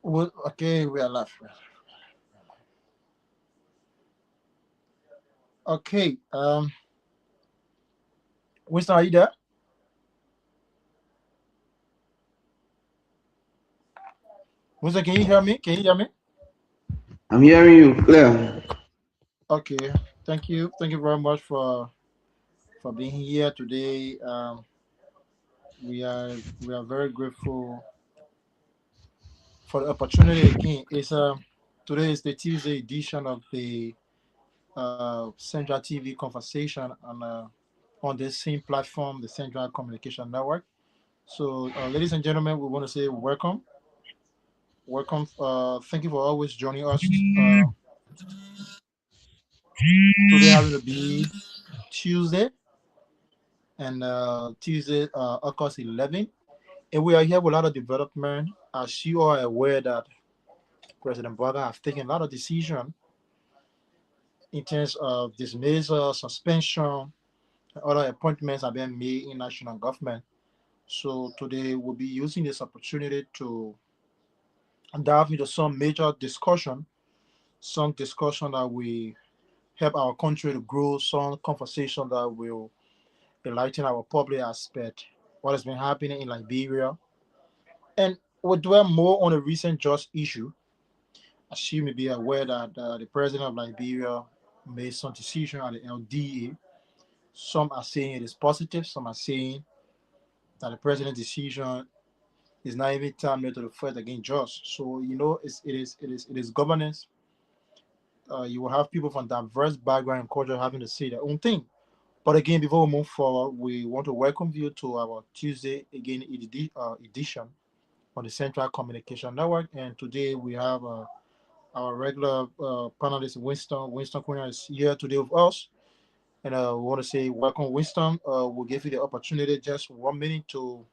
Okay, we are live. Okay, Winston, are you there? Winston, can you hear me? Can you hear me? I'm hearing you clear. Okay, thank you very much for being here today. We are very grateful for the opportunity again. It's Today is the Tuesday edition of the Central TV conversation on the same platform, the Central Communication Network. So, ladies and gentlemen, we want to say welcome, welcome. Thank you for always joining us. Today having to be Tuesday, and Tuesday, August 11th. And we are here with a lot of development. As you are aware that President Boga have taken a lot of decision in terms of dismissal, suspension, and other appointments have been made in national government. So today we'll be using this opportunity to dive into some major discussion, some discussion that will help our country to grow, some conversation that will enlighten our public aspect, what has been happening in Liberia. And we'll dwell more on a recent just issue, as you may be aware that the president of Liberia made some decision at the LDA. Some are saying it is positive, some are saying that the president's decision is not even time to the fight against just. So it is governance. You will have people from diverse background and culture having to say their own thing. But again, before we move forward, we want to welcome you to our Tuesday again edition on the Central Communication Network. And today we have our regular panelist, Winston. Winston Kuna is here today with us. And we want to say welcome, Winston. We'll give you the opportunity just 1 minute to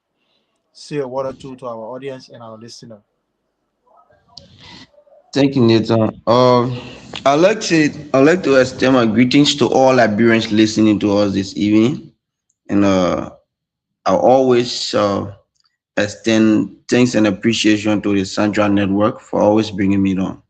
say a word or two to our audience and our listener. Thank you, Nathan. I'd like to extend my greetings to all Liberians listening to us this evening, and I always extend thanks and appreciation to the Central Network for always bringing me on.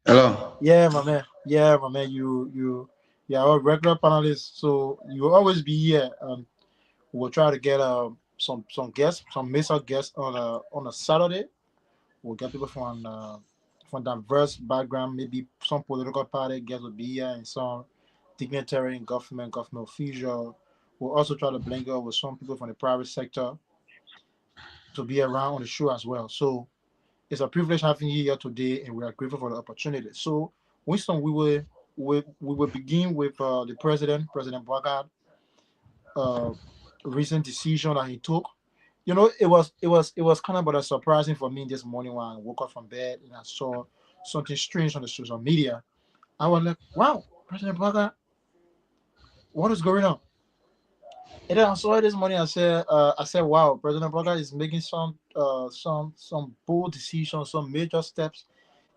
Hello. Yeah, my man. Yeah, my man. You are our regular panelist, so you will always be here. We'll try to get some guests, some major guests on a Saturday. We'll get people from diverse background, maybe some political party guests will be here and some dignitary in government official. We'll also try to blend up with some people from the private sector to be around on the show as well. So it's a privilege having you here today, and we are grateful for the opportunity. So, Winston, we will begin with the president, President Bogard, uh, recent decision that he took. It was kind of but surprising for me this morning when I woke up from bed and I saw something strange on the social media. I was like, "Wow, President Bogard, what is going on?" And then I saw it this morning. I said, "Wow, President Bogard is making some bold decisions, some major steps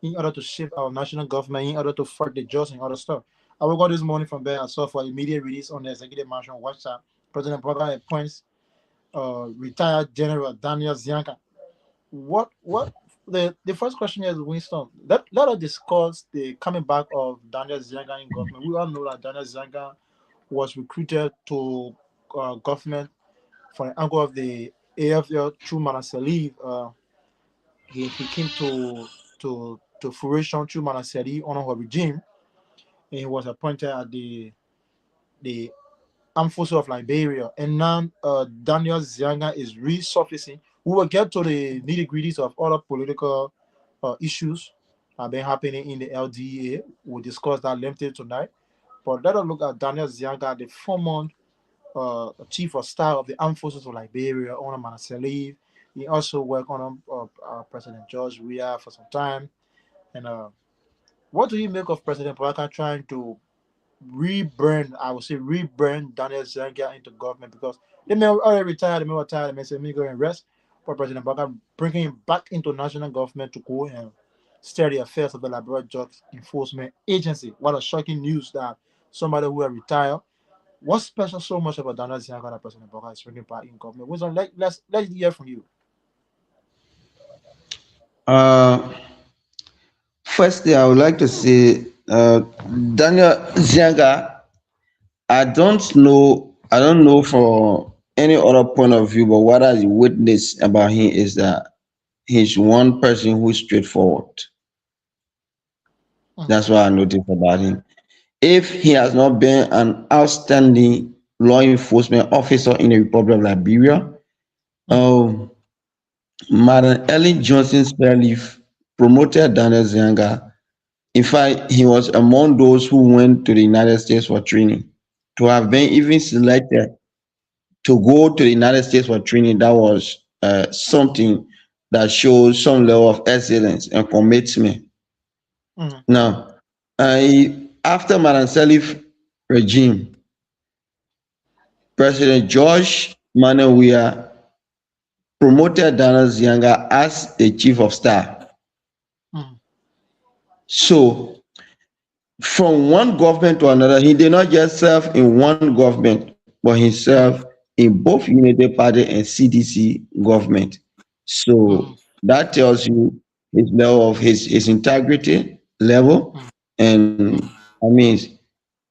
in order to shape our national government, in order to fight the just and other stuff." I woke up this morning from bed. I saw for immediate release on the executive mansion WhatsApp. President Bogard appoints retired General Daniel Zianka. What the first question is, Winston. Let us discuss the coming back of Daniel Zianka in government. We all know that Daniel Zianka was recruited to government from the angle of the AFL through Manasseh Lee. He came to fruition through Manasseh Lee under her regime, and he was appointed at the armed forces of Liberia. And now Daniel Zianga is resurfacing. We will get to the nitty gritties of other political issues that have been happening in the LDA. We'll discuss that lengthy tonight. But let us look at Daniel Zianga, the former chief of staff of the armed forces of Liberia under Manasseh Lee. He also worked on President George Weah for some time. And what do you make of President Baraka trying to I would say rebrand Daniel Zanga into government because they may already retire, they may retire, they may say, let me go and rest. But President Baraka bringing him back into national government to go and steer the affairs of the Liberia Drugs Enforcement Agency. What a shocking news that somebody who had retired What's special so much about Daniel Zianga that President Boga is bringing back in government? Wisdom, let's hear from you. Uh, Firstly, I would like to say, Daniel Zianga, I don't know for any other point of view, but what I witnessed about him is that he's one person who's straightforward. Mm, That's what I noticed about him. If he has not been an outstanding law enforcement officer in the Republic of Liberia, mm, um, Madam Ellen Johnson Sirleaf promoted Daniel Zianga. In fact, he was among those who went to the United States for training. To have been even selected to go to the United States for training, that was something that shows some level of excellence and commitment. mm, Now, after Madam Sirleaf regime, President George Manuel Weah promoted Daniel Zianga as the chief of staff. mm, So, from one government to another, he did not just serve in one government, but he served in both Unity Party and CDC government. mm, So that tells you his level of his integrity level, mm, and mm, I mean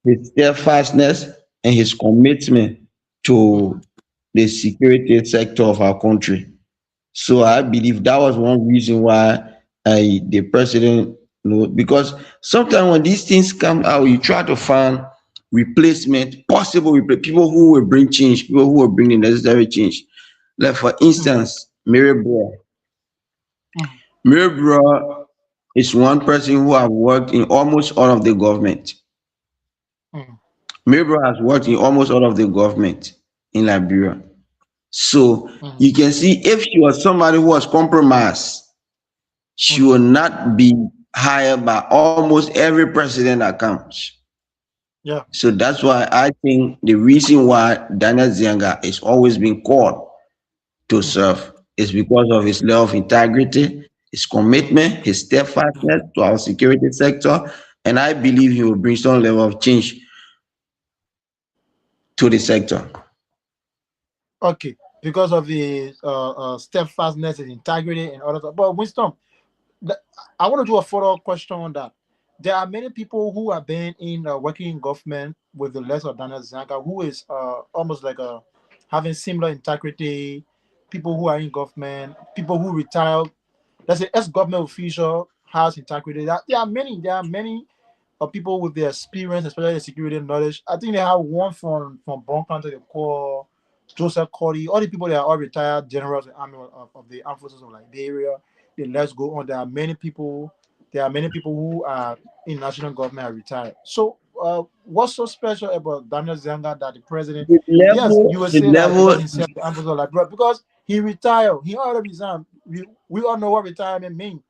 his steadfastness and his commitment mm. to the security sector of our country. So I believe that was one reason why the president, because sometimes when these things come out, you try to find people who will bring change, people who will bring the necessary change. Like for Mm, instance, Mary Brown. mm, Mary Brown is one person who have worked in almost all of the government. mm, Mary Brown has worked in almost all of the government in Liberia. So mm, you can see if she was somebody who was compromised, she mm. will not be hired by almost every president that comes. Yeah. So that's why I think the reason why Daniel Zianga is always being called to Mm, serve is because of his level of integrity, his mm, commitment, his mm. steadfastness to our security sector, and I believe he will bring some level of change to the sector. Okay. Because of the steadfastness and integrity and all that. But Winston, th- I want to do a follow-up question on that. There are many people who have been in working in government with the less of Daniel Zanga, who is almost like having similar integrity. People who are in government, people who retire, let's say, as government official has integrity. There are many. There are many people with their experience, especially the security knowledge. I think they have one from Bonkan to the core, Joseph Cody, all the people that are all retired generals and army of the armed forces of Liberia. The let's go on. There are many people. There are many people who are in national government are retired. So, what's so special about Daniel Zanga that the president? Yes, you will The say that because level, he served the armed forces of Liberia, because he retired. He already resigned. We all know what retirement means.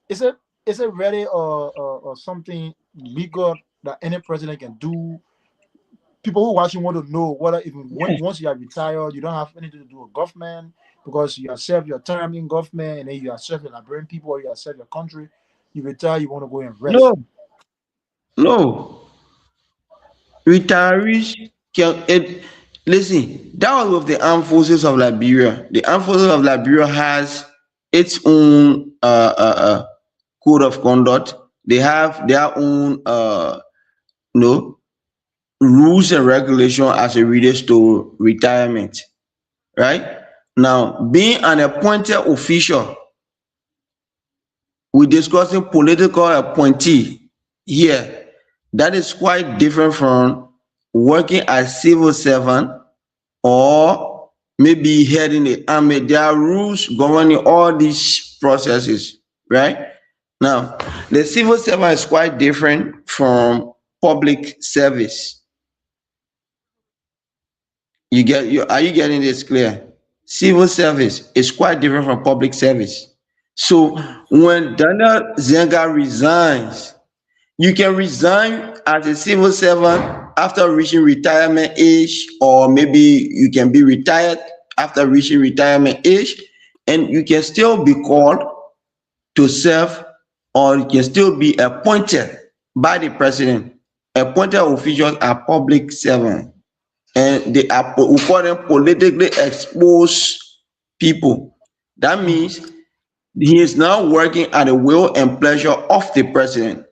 Is it is it really or something legal that any president can do? People who watching want to know whether even once you are retired, you don't have anything to do with government because you have served your term in government and then you have served your Liberian people or you have served your country. You retire, you want to go and rest. no, no. Retirees can listen. That was with the armed forces of Liberia. The armed forces of Liberia has its own code of conduct. They have their own no rules and regulation as it relates to retirement. Right now, being an appointed official, we're discussing political appointee here. That is quite different from working as civil servant or maybe heading the army. There are rules governing all these processes, right? Now, the civil servant is quite different from public service. Are you getting this clear? Civil service is quite different from public service. So Mm, when Daniel Zenga resigns, you can resign as a civil servant after reaching retirement age, or maybe you can be retired after reaching retirement age, and you can still be called to serve, or you can still be appointed by the president. Appointed officials are public servants. and they are we call them politically exposed people. That means he is now working at the will and pleasure of the president.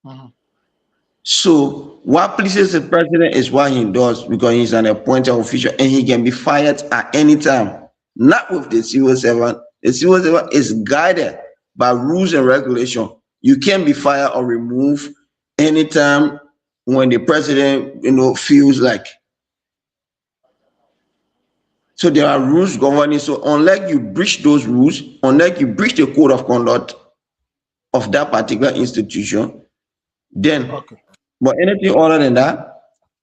Mhm. So what pleases the president is what he does because he's an appointed official and he can be fired at any time. Not with the civil servant. The civil servant is guided by rules and regulation. You can be fired or removed anytime when the president, feels like. So there are rules governing. So unless you breach those rules, unless you breach the code of conduct of that particular institution, then, Okay. but anything other than that,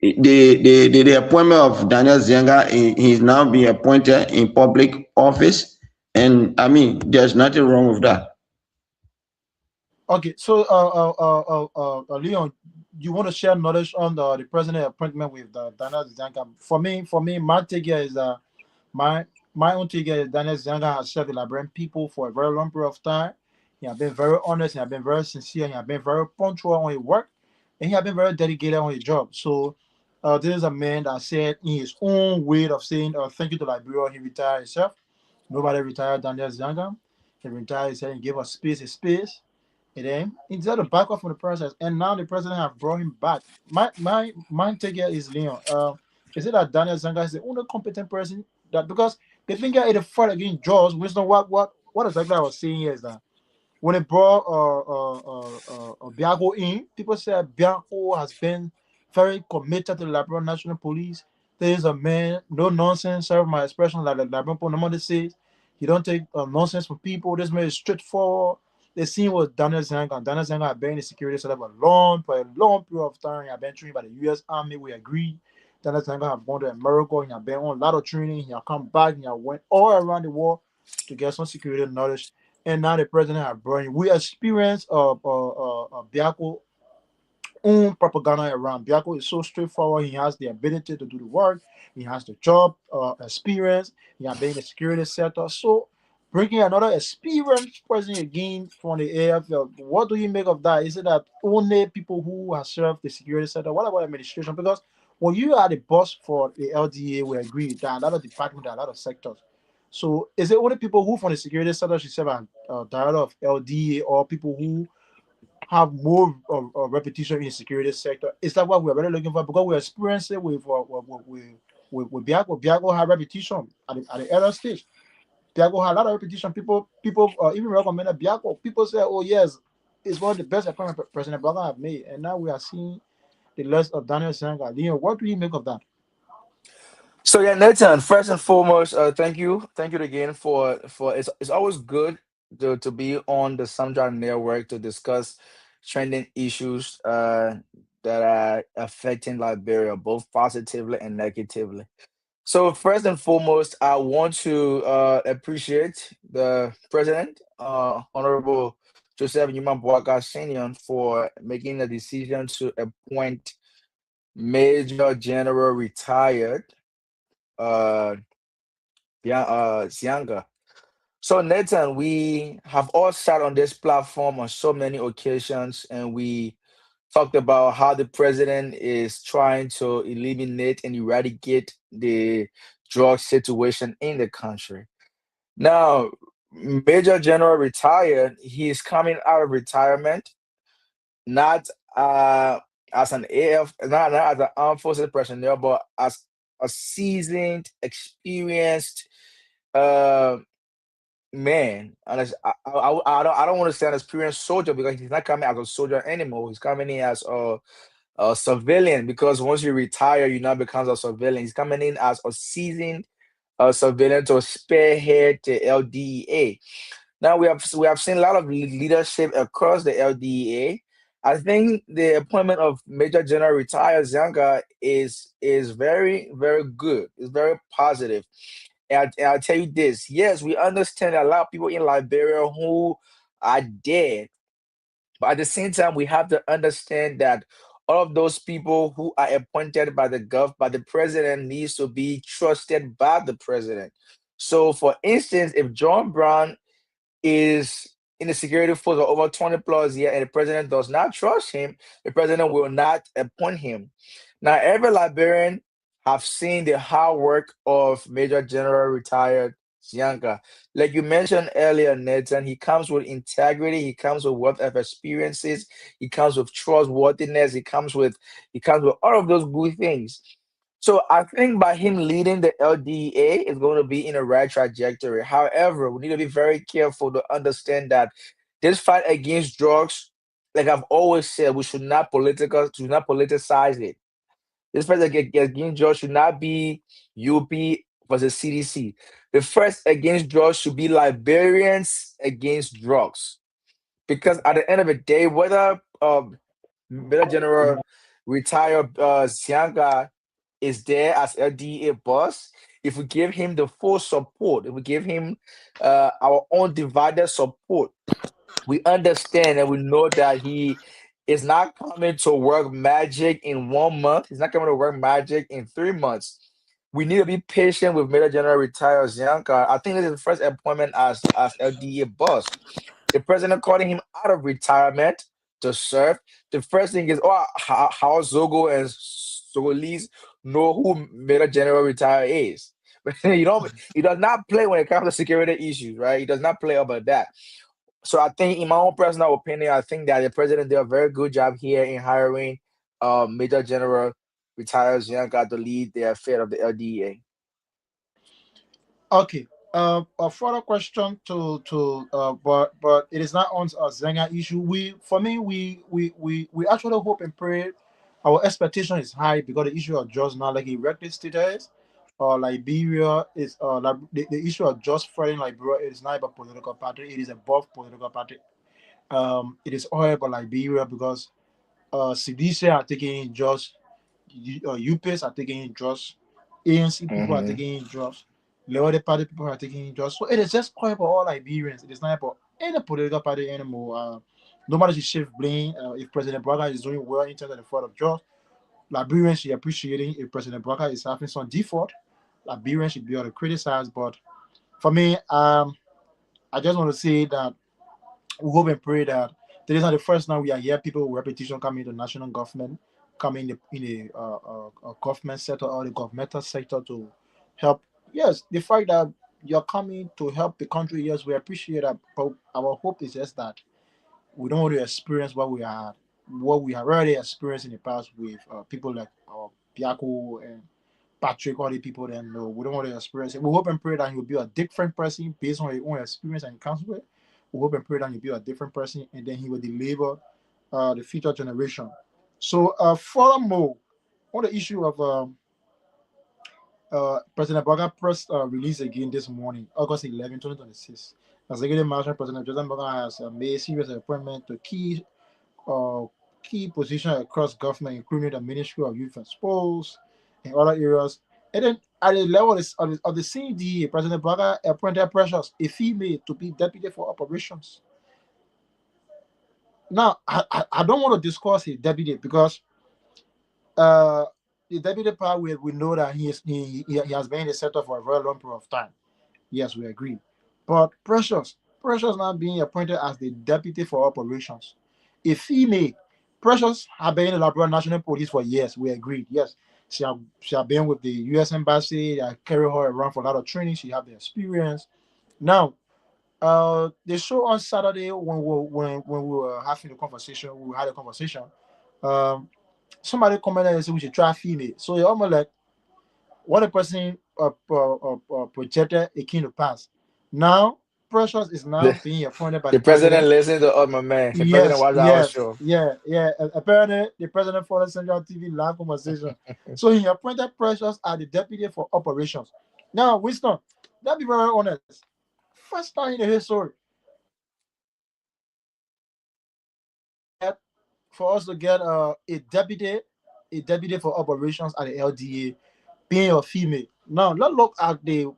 the appointment of Daniel Zenga, he's now being appointed in public office, and I mean, there's nothing wrong with that. Okay. So, Leon, you want to share knowledge on the president appointment with the Daniel Zanga? For me, my take here is my my own take here is Daniel Zanga has served the Liberian people for a very long period of time. He has been very honest. He has been very sincere. He has been very punctual on his work, and he has been very dedicated on his job. So, this is a man that said in his own way of saying, "Thank you to Liberia." He retired himself. Nobody retired Daniel Zanga. He retired. He said he gave us space, a space. And then he decided to back off from the process, and now the president have brought him back. My take here is Leon. Is it that Daniel Zanga is the only competent person that because the thing here is the fight against Jaws, wisdom. What exactly I was saying here is that when they brought Biago in, people said Biago has been very committed to the Liberian National Police. There is a man, no nonsense, sorry for my expression, like the Liberian police normally says. He don't take nonsense from people. This man is straightforward. The scene was Daniel Zanga. Daniel Zanga had been in the security setup for a long period of time. He had been trained by the U.S. Army. We agree. Daniel Zanga have gone to America. He had been on a lot of training. He had come back. He had went all around the world to get some security knowledge, and now the president have brought in. We experience Biako own propaganda around. Biako is so straightforward. He has the ability to do the work. He has the job experience. He has been in the security sector. So bringing another experienced person again from the AFL, what do you make of that? Is it that only people who have served the security sector? What about administration? Because when you are the boss for the LDA, we agree that a lot of departments, a lot of sectors. So is it only people who from the security sector should serve as director of LDA, or people who have more repetition in the security sector? Is that what we're really looking for? Because we're experiencing with Biago. Biago had repetition at the earlier stage. Biago had a lot of repetition. People even recommended Biago. People say, "Oh yes, it's one of the best appointments President Biago have made." And now we are seeing the list of Daniel Sanga. Leon, what do you make of that? So yeah, Nathan, first and foremost, thank you again for it's always good to be on the Samjar Network to discuss trending issues that are affecting Liberia both positively and negatively. So first and foremost, I want to appreciate the president, Honorable Joseph Newman Boakai Senior, for making the decision to appoint Major General retired uh Sianga. So Nathan, we have all sat on this platform on so many occasions, and we talked about how the president is trying to eliminate and eradicate the drug situation in the country. Now, Major General retired, he is coming out of retirement, not as an AF, not as an armed forces personnel, but as a seasoned, experienced uh man. And I don't want to say an experienced soldier because he's not coming as a soldier anymore. He's coming in as a civilian because once you retire, you now becomes a civilian. He's coming in as a seasoned civilian to spearhead the LDEA. Now we have seen a lot of leadership across the LDEA. I think the appointment of Major General retired Zanga is very good. It's very positive. And I'll tell you this: yes, we understand that a lot of people in Liberia who are dead, but at the same time, we have to understand that all of those people who are appointed by by the president needs to be trusted by the president. So, for instance, if John Brown is in the security force for over 20 plus years and the president does not trust him, the president will not appoint him. Now, every Liberian have seen the hard work of Major General retired Zianka. Like you mentioned earlier, Nathan, he comes with integrity, he comes with wealth of experiences, he comes with trustworthiness, he comes with all of those good things. So I think by him leading the LDA is going to be in a right trajectory. However, we need to be very careful to understand that this fight against drugs, like I've always said, we should not politicize it. This fight against drugs should not be UP versus CDC. The first against drugs should be Liberians against drugs. Because at the end of the day, whether Major General retired Sianga is there as LDA boss, if we give him the full support, if we give him our undivided support, we understand and we know that he is not coming to work magic in 1 month. He's not coming to work magic in 3 months. We need to be patient with Major General retired Zianka. I think this is the first appointment as LDA boss. The president calling him out of retirement to serve. The first thing is, how Zogo and Sogolis know who Major General retired is. But he does not play when it comes to security issues, right? He does not play about that. So I think, in my own personal opinion, I think that the president did a very good job here in hiring Major General retired Zianka to lead the affair of the LDA. Okay. A further question but it is not on a Zenga issue. We actually hope and pray. Our expectation is high because the issue of just now, like erected status, or Liberia is the issue of just fighting Liberia is not about political party. It is above political party. It is all about Liberia because CDC are taking in drugs, UPS are taking in drugs, ANC people are Hmm. taking in drugs, Labour Party people are taking in drugs. So it is just all about all Liberians. It is not about any political party anymore. Nobody should shift blame. If President Braga is doing well in terms of the fraud of drugs, Liberians should appreciating. If President Braga is having some default, Liberians should be able to criticize. But for me, I just want to say that we hope and pray that this is not the first time we are here. People with repetition coming to national government, coming in the government sector or the governmental sector to help. Yes, the fact that you're coming to help the country, yes, we appreciate that. But our hope is just that we don't want to experience what we have already experienced in the past with people like Piako and Patrick, all the people that know. We don't want to experience it. We hope and pray that he'll be a different person based on his own experience and counsel with. We hope and pray that he'll be a different person and then he will deliver the future generation. So, furthermore, on the issue of President Baga press release again this morning, August 11, 2026. As again mentioned, President Joseph Baga has made serious appointment to uh, key positions across government, including the Ministry of Youth and Sports and other areas. And then at the level of the CDA, President Baga appointed Precious, a female, to be deputy for operations. Now, I don't want to discuss his deputy because uh, the deputy part we know that he has been in the sector for a very long period of time. Yes, we agree. But Precious now being appointed as the deputy for operations. A female, Precious have been in the Liberia National Police for years. We agreed. Yes, she have been with the U.S. Embassy. I carry her around for a lot of training. She have the experience. Now, the show on Saturday when we were having the conversation, we had a conversation. Um, somebody commented and said we should try female. So you're almost like what a person projected a king to pass. Now, Precious is now The, being appointed by the the president president. listened to my man. The president Yes, watched our yes, show. yeah. Apparently, the president followed Central TV live conversation. So he appointed Precious as the deputy for operations. Now, Winston, let's be very honest. First time in the history for us to get a deputy for operations at the LDA being a female. Now let's look at the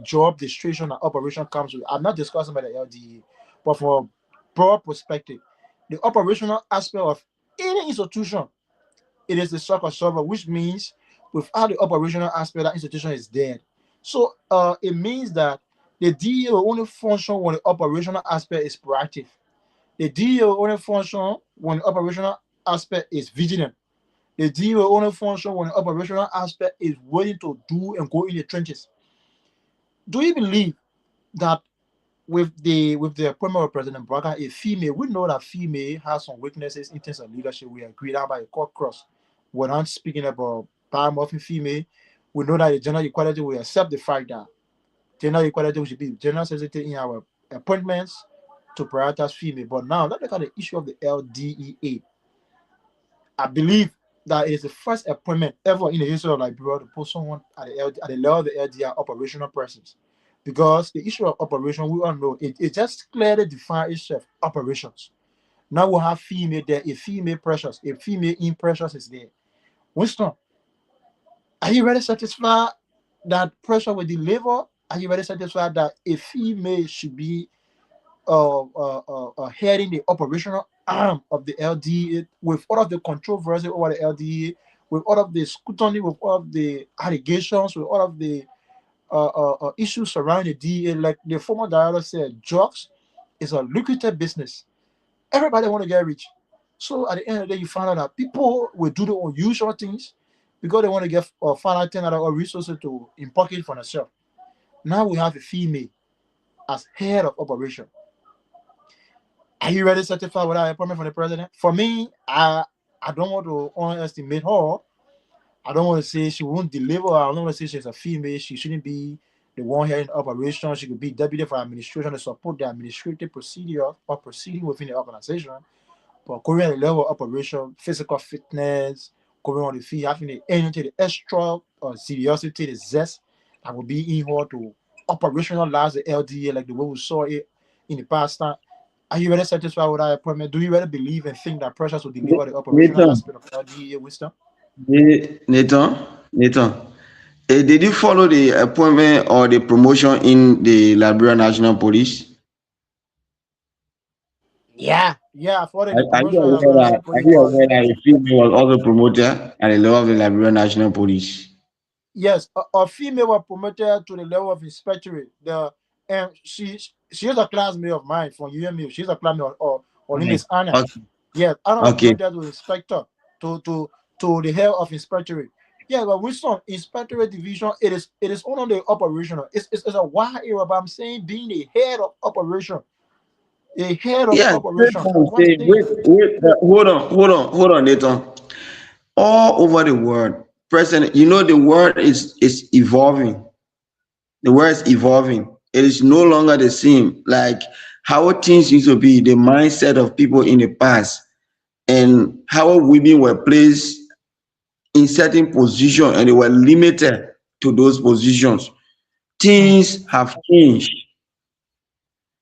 job, the situation that operation comes with. I'm not discussing about the LDA, but from a broad perspective, the operational aspect of any institution, it is the soccer server, which means without the operational aspect, that institution is dead. So it means that the DA will only function when the operational aspect is proactive. The DA will only function when the operational aspect is vigilant. The DEA will only function when the operational aspect is willing to do and go in the trenches. Do you believe that with the appointment of President Braga, a female, we know that female has some weaknesses in terms of leadership. We agreed on by a court cross. We're not speaking about power morphing female. We know that the gender equality will accept the fact that gender equality should be general sensitive in our appointments to prioritize female. But now let's look at the issue of the LDEA. I believe that it is the first appointment ever in the history of Liberia to put someone at the level of the LDI operational presence. Because the issue of operation, we all know, it just clearly defines itself, operations. Now we have female there, a female precious, a female in precious is there. Winston, are you really satisfied that pressure will deliver? Are you really satisfied that a female should be heading the operational arm of the LDA with all of the controversy over the LDA, with all of the scrutiny, with all of the allegations, with all of the issues surrounding the DEA? Like the former director said, drugs is a lucrative business. Everybody want to get rich. So at the end of the day, you find out that people will do the unusual things because they want to get find out or resources to in pocket for themselves. Now we have a female as head of operation. Are you ready certified with our appointment from the president? For me, I don't want to underestimate her. I don't want to say she won't deliver. I don't want to say she's a female. She shouldn't be the one here in operation. She could be deputy for administration to support the administrative procedure or proceeding within the organization. But going at the level of operation, physical fitness, going on the field, having the energy, the extra seriousity, the zest that will be in her to operationalize the LDA like the way we saw it in the past time. Are you really satisfied with our appointment? Do you really believe and think that Precious will deliver the operational aspect of LDA wisdom? Nathan, did you follow the appointment or the promotion in the Liberia National Police? Yeah, I thought the Are you promotion of aware that, National Police was. a female was also promoted at the level of the Liberia National Police? Yes, a female was promoted to the level of inspectorate. And she is a classmate of mine from UMU. She's a classmate of Miss Anna. Okay. Yes, Anna was Okay. promoted to inspector to the head of inspectorate. Yeah, but with some inspectorate division, it is only the operational. It's a wide area, but I'm saying being the head of operation. A head of Yeah, operation. hold on, Nathan. All over the world, President, you know the world is evolving. The world is evolving. It is no longer the same. Like how things used to be, the mindset of people in the past, and how women were placed in certain positions and they were limited to those positions. Things have changed.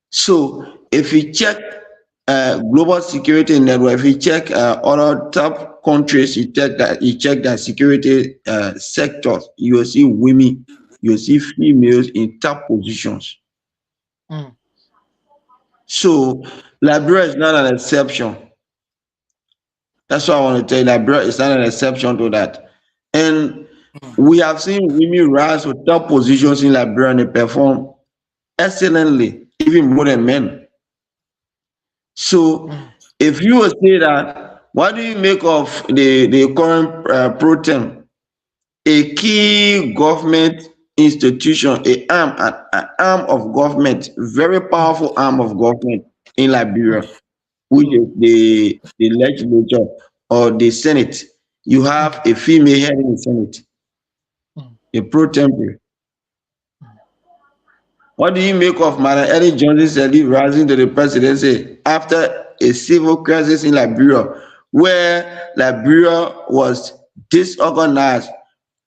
So if you check global security network, if you check other top countries, you check that security sectors, you will see women, you will see females in top positions. So Liberia is not an exception. That's what I want to tell you. Liberia is not an exception to that. And we have seen women rise to top positions in Liberia and they perform excellently, even more than men. So if you will say that, what do you make of the current pro tem? A key government institution, an arm of government, very powerful arm of government in Liberia, which is the legislature or the Senate. You have a female head in the Senate, a pro tempore. What do you make of Madam Ellen Johnson-Sirleaf rising to the presidency after a civil crisis in Liberia, where Liberia was disorganized,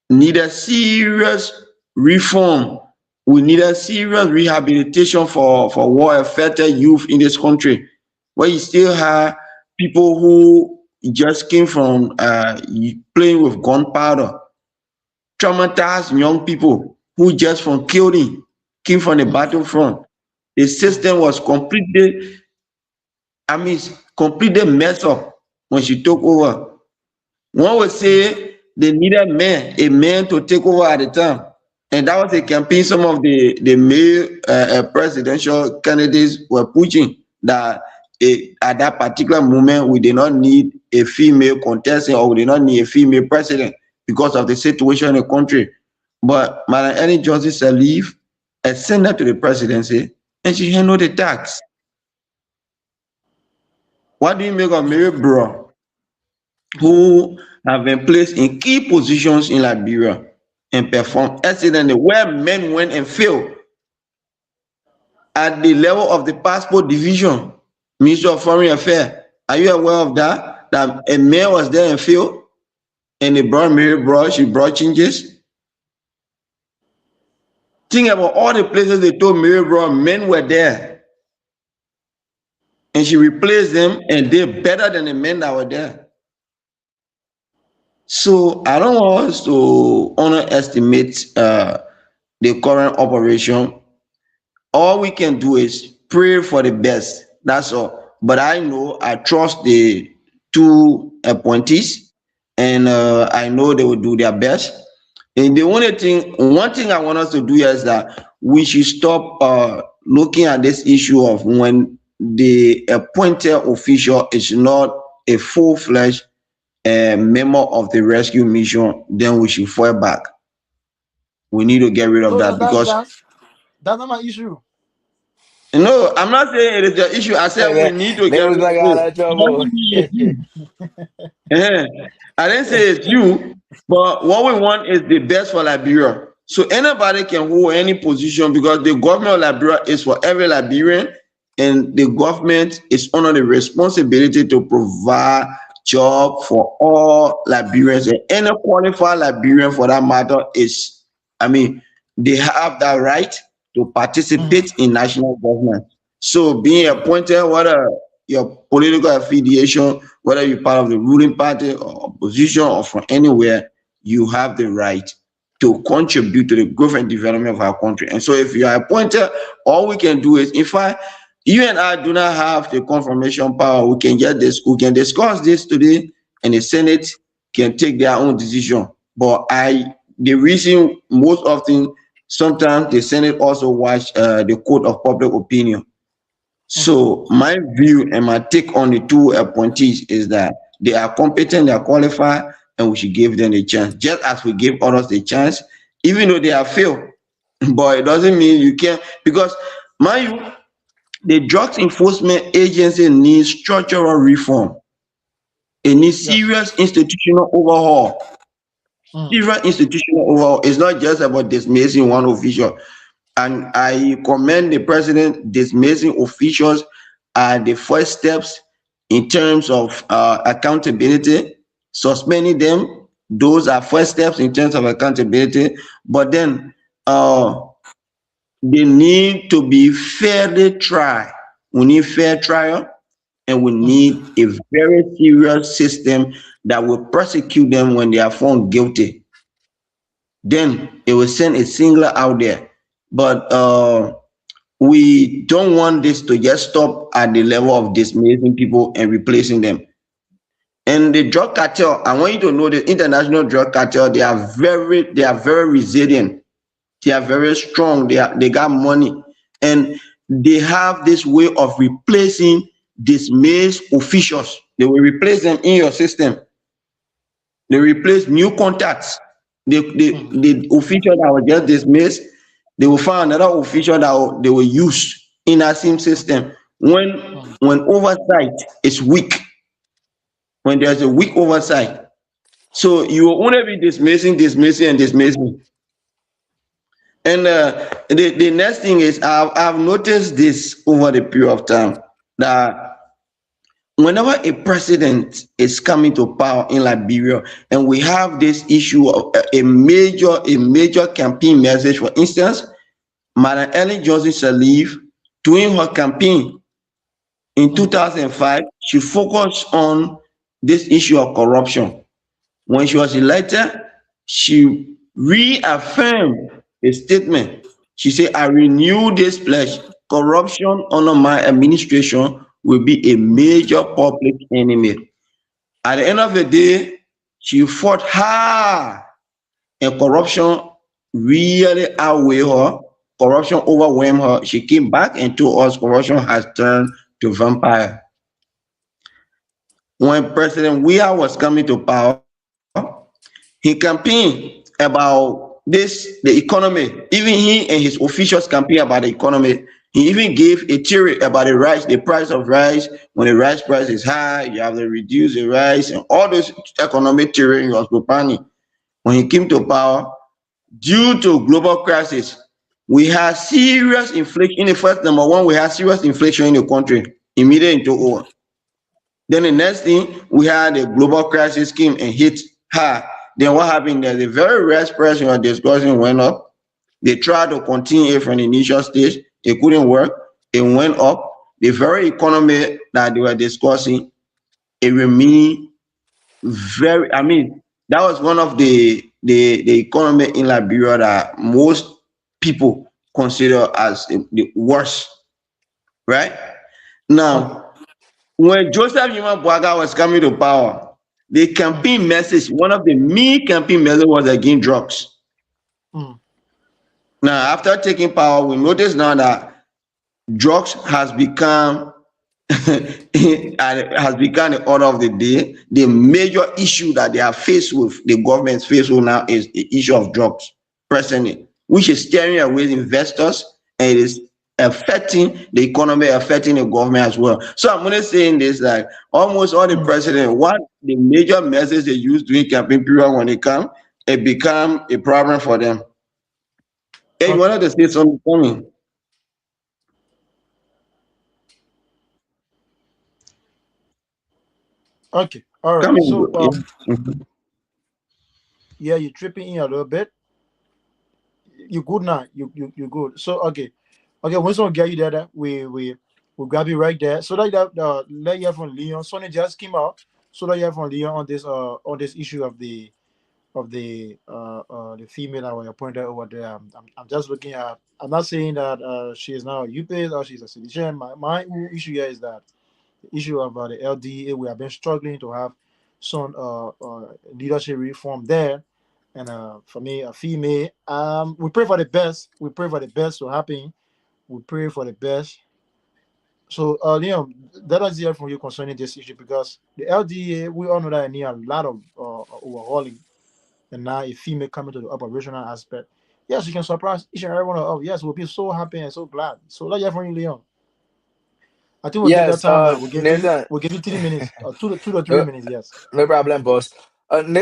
needed serious reform, we needed serious rehabilitation for war-affected youth in this country, where you still have people who just came from playing with gunpowder, traumatized young people who just from killing, came from the battlefront. The system was completely messed up when she took over. One would say they needed a man to take over at the time. And that was a campaign some of the male presidential candidates were pushing, that at that particular moment, we did not need a female contestant, or we did not need a female president because of the situation in the country. But Madam Ellen Johnson Sirleaf ascended to the presidency and she handled the tax. What do you make of Mary Brown, who have been placed in key positions in Liberia and performed excellently, where men went and failed at the level of the passport division, Minister of Foreign Affairs? Are you aware of that? That a man was there and failed, and they brought Mary Brown, she brought changes. Think about all the places they told Mary Brown men were there, and she replaced them and did better than the men that were there. So I don't want us to underestimate the current operation. All we can do is pray for the best. That's all. But I trust the two appointees, and I know they will do their best. And one thing I want us to do is that we should stop looking at this issue of when the appointed official is not a full-fledged member of the rescue mission, then we should fall back. We need to get rid of that, because that's not my issue. No, I'm not saying it is the issue. I said we need to get rid of it. I didn't say it's you, but what we want is the best for Liberia. So anybody can hold any position, because the government of Liberia is for every Liberian, and the government is under the responsibility to provide job for all Liberians, and any qualified Liberian for that matter is, they have that right to participate in national government. So being appointed, whether your political affiliation, whether you're part of the ruling party or opposition or from anywhere, you have the right to contribute to the growth and development of our country. And so if you are appointed, all we can do is, in fact, you and I do not have the confirmation power. We can discuss this today, and the Senate can take their own decision. But the reason most often, sometimes the Senate also watch the court of public opinion. So my view and my take on the two appointees is that they are competent, they are qualified, and we should give them a chance, just as we give others the chance, even though they have failed. But it doesn't mean you can't, because the Drugs Enforcement Agency needs structural reform. It needs serious institutional overhaul. Serious institutional overhaul. It's not just about dismissing one official. And I commend the president. Dismissing officials are the first steps in terms of accountability. Suspending them, those are first steps in terms of accountability. But then they need to be fairly tried. We need fair trial, and we need a very serious system that will prosecute them when they are found guilty. Then it will send a signal out there. But we don't want this to just stop at the level of dismissing people and replacing them. And the drug cartel, I want you to know, the international drug cartel, they are very resilient. They are very strong. They got money, and they have this way of replacing dismissed officials. They will replace them in your system. They replace new contacts. The official that was just dismissed, they will find another official that they will use in that same system. When oversight is weak, when there's a weak oversight, so you will only be dismissing. And the next thing is, I've noticed this over the period of time, that whenever a president is coming to power in Liberia, and we have this issue of a major campaign message, for instance, Madam Ellen Johnson Sirleaf, during her campaign in 2005, she focused on this issue of corruption. When she was elected, she reaffirmed a statement. She said, I renew this pledge. Corruption under my administration will be a major public enemy. At the end of the day, she fought hard, and corruption really outweighed her. Corruption overwhelmed her. She came back and told us corruption has turned to vampire. when President Weah was coming to power, he campaigned about the economy. Even he and his officials campaigned about the economy. He even gave a theory about the price of rice. When the rice price is high, you have to reduce the rice and all those economic theory he was propounding. When he came to power, due to global crisis, we had serious inflation. In the first, number one, we had serious inflation in the country immediately into over. Then the next thing, we had a global crisis came and hit her. Then what happened there? The very rice price you are discussing went up. They tried to continue it from the initial stage. It couldn't work. It went up. The very economy that they were discussing, it remained very, I mean, that was one of the economy in Liberia that most people consider as the worst, right? Okay. Now, when Joseph Yuma Boaga was coming to power, the campaign message, one of the main campaign message was against drugs. Mm. Now, after taking power, we notice now that drugs has become has become the order of the day. The major issue that they are faced with, the government faced with now, is the issue of drugs presently, which is steering away investors and it is affecting the economy, affecting the government as well. So I'm only saying this, like almost all the Mm. president, what the major message they use during campaign period, when it come, it become a problem for them. Hey, you Okay. wanted to say something for me? Okay. All right. Come in, So bro. Yeah. Mhm. yeah, you're tripping in a little bit. You good now. You good. So okay. Okay, once we get you there, we grab you right there. So like that let you hear from Leon. Sonny just came out. So that you hear from Leon on this issue of the female that were appointed over there. I'm just looking at. I'm not saying that she is now a UPS or she's a citizen. My issue here is that the issue of the LDA. We have been struggling to have some leadership reform there. And for me, a female. We pray for the best. We pray for the best to happen. We pray for the best. So, Liam, let us hear from you concerning this issue because the LDA, we all know that it need a lot of overhauling, and now a female coming to the operational aspect. Yes, you can surprise each and every one of us. Yes, we'll be so happy and so glad. So, let's hear from you, Leon. I think we'll give that Yes, time now. Nathan, We'll give you 3 minutes, two to three no, minutes. Yes. no problem, boss.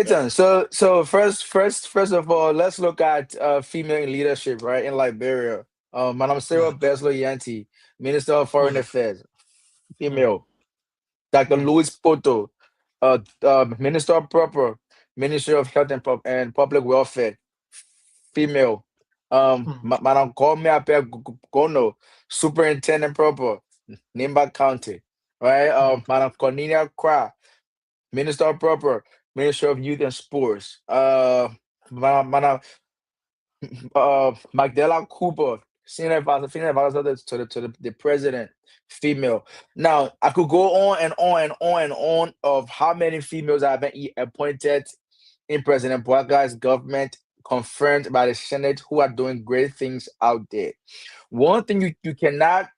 Yeah. Nathan, so first of all, let's look at female in leadership, right, in Liberia. Madam Sarah Mm, Beslo Yanti, Minister of Foreign mm, Affairs, mm, female. Dr. mm, Louis Poto, Minister of Proper, Ministry of Health and Public Welfare, female. mm, Madam Komia Gono, Superintendent Proper, Nimba County, right? mm, Madam Cornelia Kra, Minister of Proper, Minister of Youth and Sports. Madam Magdala Cooper, senior advisor to the president, female. Now I could go on and on and on and on of how many females have been appointed in President Boaga's government, confirmed by the Senate, who are doing great things out there. One thing you cannot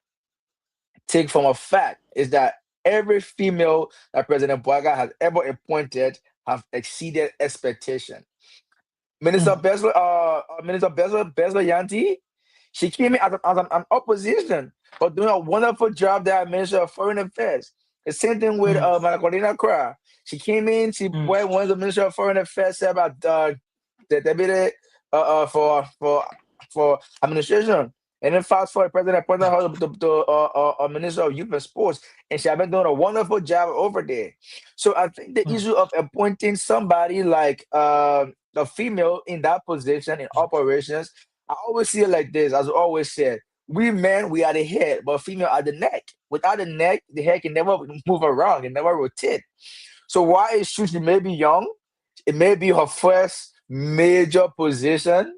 take from a fact is that every female that President Boaga has ever appointed have exceeded expectation. Minister mm, Bezler, Bezler Yanti, she came in as an opposition, but doing a wonderful job there at Minister of Foreign Affairs. The same thing with mm, Manakorina Kra. She came in, she mm, went one of the Minister of Foreign Affairs said about the deputy for administration. And then fast forward, President appointed her the Minister of Youth and Sports, and she has been doing a wonderful job over there. So I think the mm, issue of appointing somebody like a female in that position in operations, I always see it like this. As I always said, we men, we are the head, but female are the neck. Without the neck, the head can never move around, can never rotate. So why is she may be young? It may be her first major position,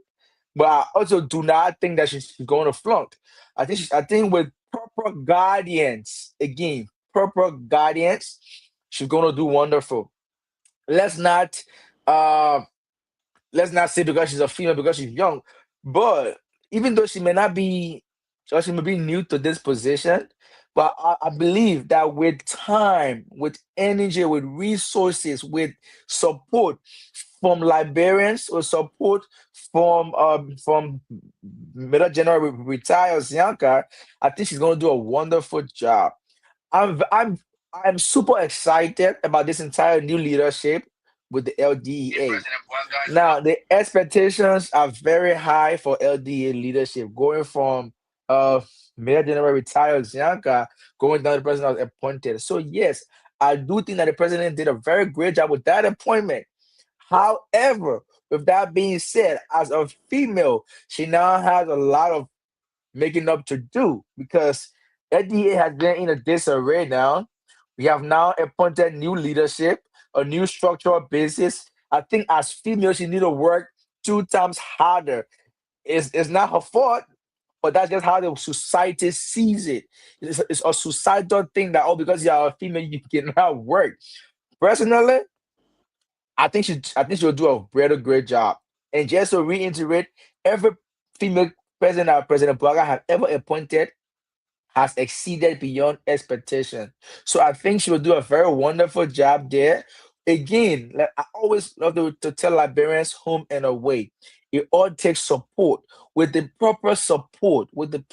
but I also do not think that she's going to flunk. I think with proper guardians, again, proper guardians, she's going to do wonderful. Let's not uh let's not say because she's a female because she's young, but even though she may not be or she may be new to this position, But I believe that with time, with energy, with resources, with support from Liberians or support from Major General retired Zianka, I think she's gonna do a wonderful job. I'm I'm I'm super excited about this entire new leadership with the LDEA. Now, the expectations are very high for LDA leadership, going from uh Major General retired Zianka going down to the president was appointed. So yes, I do think that the president did a very great job with that appointment. However, with that being said, as a female, she now has a lot of making up to do because LDA has been in a disarray now. We have now appointed new leadership, a new structural basis. I think as females, she need to work 2 times harder. It's not her fault, but that's just how the society sees it. It's a societal thing that, oh, because you're a female, you cannot work. Personally, I think she'll do a very great job. And just to reiterate, every female president that President Boga has ever appointed has exceeded beyond expectation. So I think she will do a very wonderful job there. Again, like I always love to tell Liberians home and away. It all takes support. With the proper support, with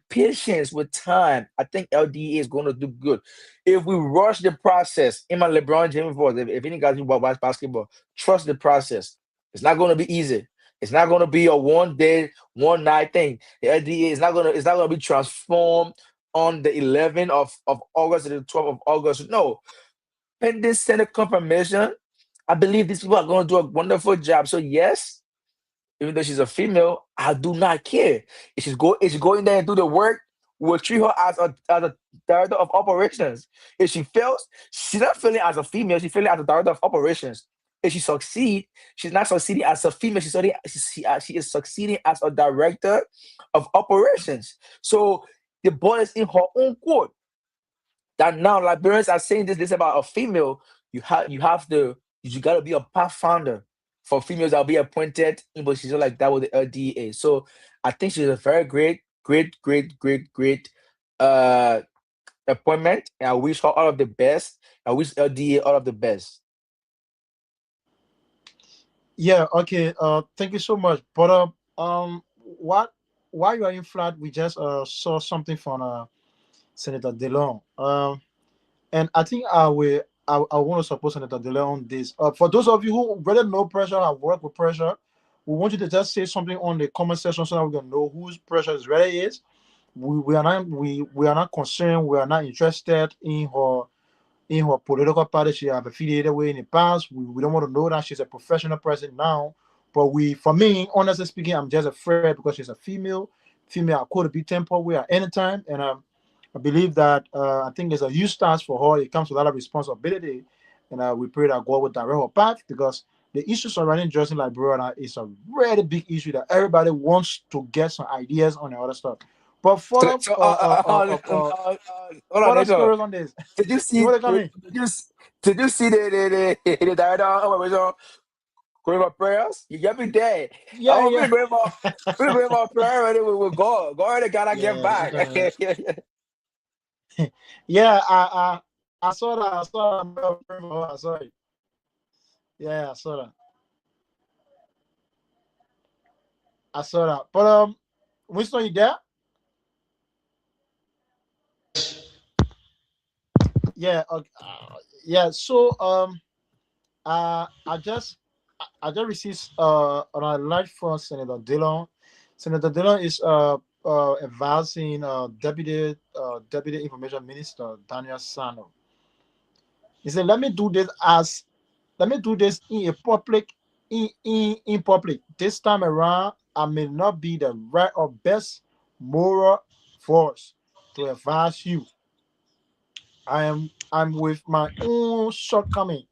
patience, with time, I think LDA is going to do good. If we rush the process, in my LeBron James voice, if any guys who watch basketball, trust the process. It's not going to be easy. It's not going to be a 1 day, 1 night thing. The LDA is not gonna be transformed on the 11th of August to the 12th of August. No, pending Senate confirmation, I believe these people are gonna do a wonderful job. So yes, even though she's a female, I do not care. If she's going there and do the work, we'll treat her as a director of operations. If she fails, she's not failing as a female, she's failing as a director of operations. If she succeed, she's not succeeding as a female, she is succeeding as a director of operations. So the ball is in her own court. That now Liberians are saying this about a female. You gotta be a pathfinder for females that'll be appointed in positions like that with the LDA. So I think she's a very great uh appointment, and I wish her all of the best. I wish LDA all of the best. Yeah, okay. Thank you so much. But what while you are in flat, we just saw something from Senator DeLong. And I think I want to support Senator DeLong on this. For those of you who really know pressure, have worked with pressure, we want you to just say something on the comment section so that we can know whose pressure is really is. We are not concerned. We are not interested in her political party she have affiliated with in the past. We don't want to know that she's a professional person now. But for me, honestly speaking, I'm just afraid because she's a female. Female could be tempered with at any time. And I believe that I think it's a huge task for her. It comes with a lot of responsibility. And we pray that God will direct her path because the issue surrounding Justin Liberia is a really big issue that everybody wants to get some ideas on the other stuff. But So, so hold on, further Nato. stories on this. Did you You see? want to come Did in? you, did you see the director of going for prayers? You get me there. Yeah, I'm yeah. gonna bring my prayer ready with God. God already gotta get Yeah, back. yeah. I saw that. I saw that. I saw it. Yeah, I saw that. I saw that. But Winston, you there? Yeah. Okay. Yeah. So I just received an alert from Senator Dillon. Senator Dillon is advising Deputy Information Minister Daniel Sano. He said, let me do this in a public in public. This time around, I may not be the right or best moral force to advise you. I'm with my own shortcoming,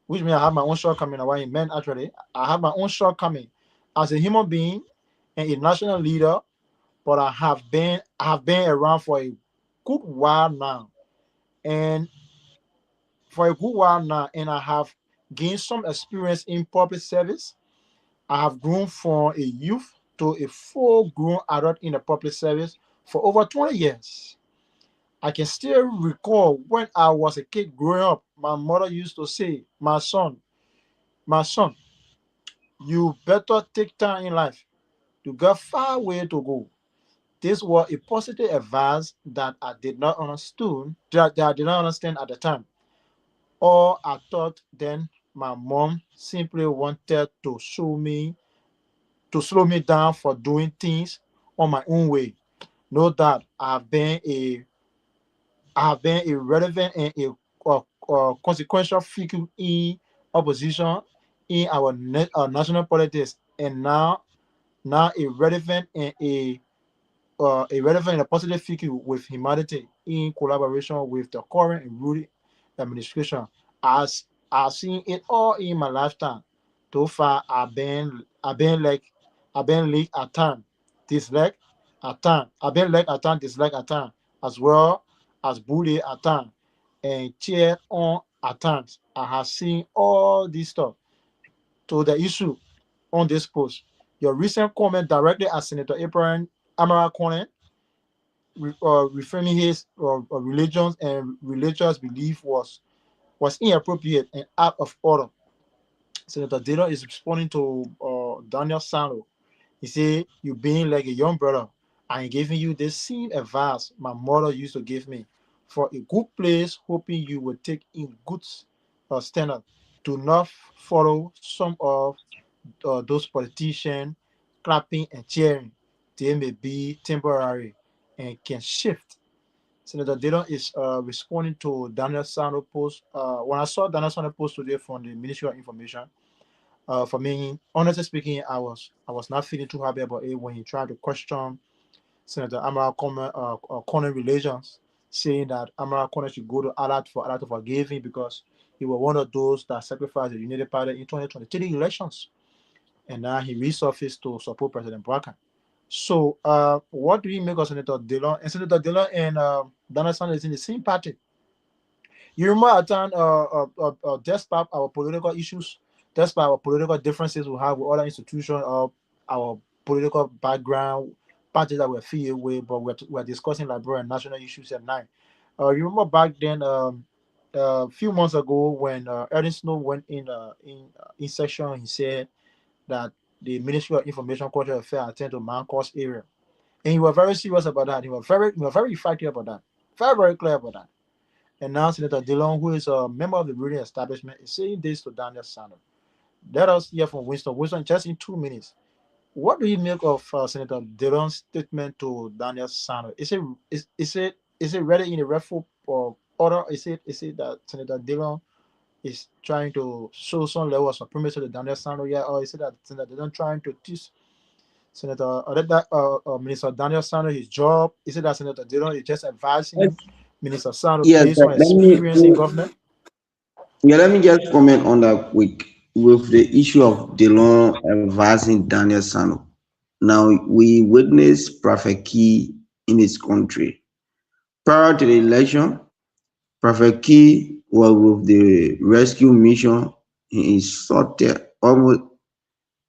which means I have my own shortcoming. What he meant actually, I have my own shortcoming as a human being and a national leader, but I have been around for a good while now. And and I have gained some experience in public service. I have grown from a youth to a full grown adult in the public service for over 20 years. I can still recall when I was a kid growing up, my mother used to say, my son, you better take time in life. You got far way to go. This was a positive advice that I did not understand, that I did not understand at the time. Or I thought then my mom simply wanted to slow me down for doing things on my own way. Know that I have been a relevant and consequential figure in opposition in our national politics, and now a relevant and a positive figure with humanity in collaboration with the current and ruling administration. As I've seen it all in my lifetime. So far, I've been like at time, dislike at time. I've been like at time, dislike at time, as well as bully at time, and cheer on at times. I have seen all this stuff. To the issue on this post, your recent comment directly at Senator Abraham Amara Conan reframing his religions and religious belief was inappropriate and out of order. Senator Dillon is responding to Daniel Sano. He said, "You being like a young brother, I am giving you the same advice my mother used to give me. For a good place, hoping you will take in good standard. Do not follow some of those politicians clapping and cheering. They may be temporary and can shift." Senator Dillon is responding to Daniel Sano post. When I saw Daniel Sano post today from the Ministry of Information, for me, honestly speaking, I was not feeling too happy about it when he tried to question Senator Amara Conan relations, saying that Amara Conan should go to Allah for Allah to forgive him because he was one of those that sacrificed the United Party in 2023 elections, and now he resurfaced to support President Barack. So, what do you make of Senator Dillon? And Senator Dillon and Donald Sanders is in the same party. You remember at time, despite our political issues, despite our political differences we have with other institutions of our political background, parties that we're affiliated with, but we're discussing Liberian national issues at night. You remember back then, a few months ago, when Ernest Snow went in session, he said that the Ministry of Information Cultural Affairs attend to Mancos area. And he was very serious about that. He was very effective about that. Very, very clear about that. And now Senator Dillon, who is a member of the ruling establishment, is saying this to Daniel Sano. Let us hear from Winston. Winston, just in 2 minutes. What do you make of Senator Dillon's statement to Daniel Sano? Is it really in a rightful order? Is it that Senator Dillon is trying to show some level of supremacy to Daniel Sano, yeah, or is it that Senator Dillon trying to teach Senator Minister Daniel Sano his job? Is it that Senator Dillon is just advising Minister Sano Yes, based but on experience in government? let me just comment on that quick with the issue of Delon advising Daniel Sano. Now, we witnessed Prophet Key in his country. Prior to the election, Prophet Key was with the rescue mission. He insulted almost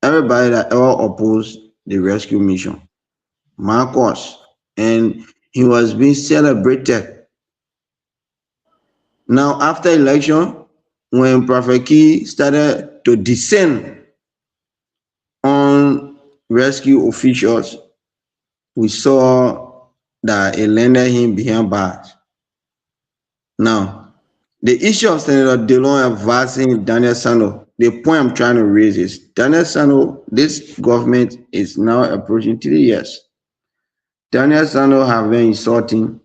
everybody that ever opposed the rescue mission, Marcos, and he was being celebrated. Now, after election, when Prophet Key started to descend on rescue officials, we saw that it landed him behind bars. Now, the issue of Senator Delon advising Daniel Sano, the point I'm trying to raise is Daniel Sano, this government is now approaching 3 years. Daniel Sano have been insulting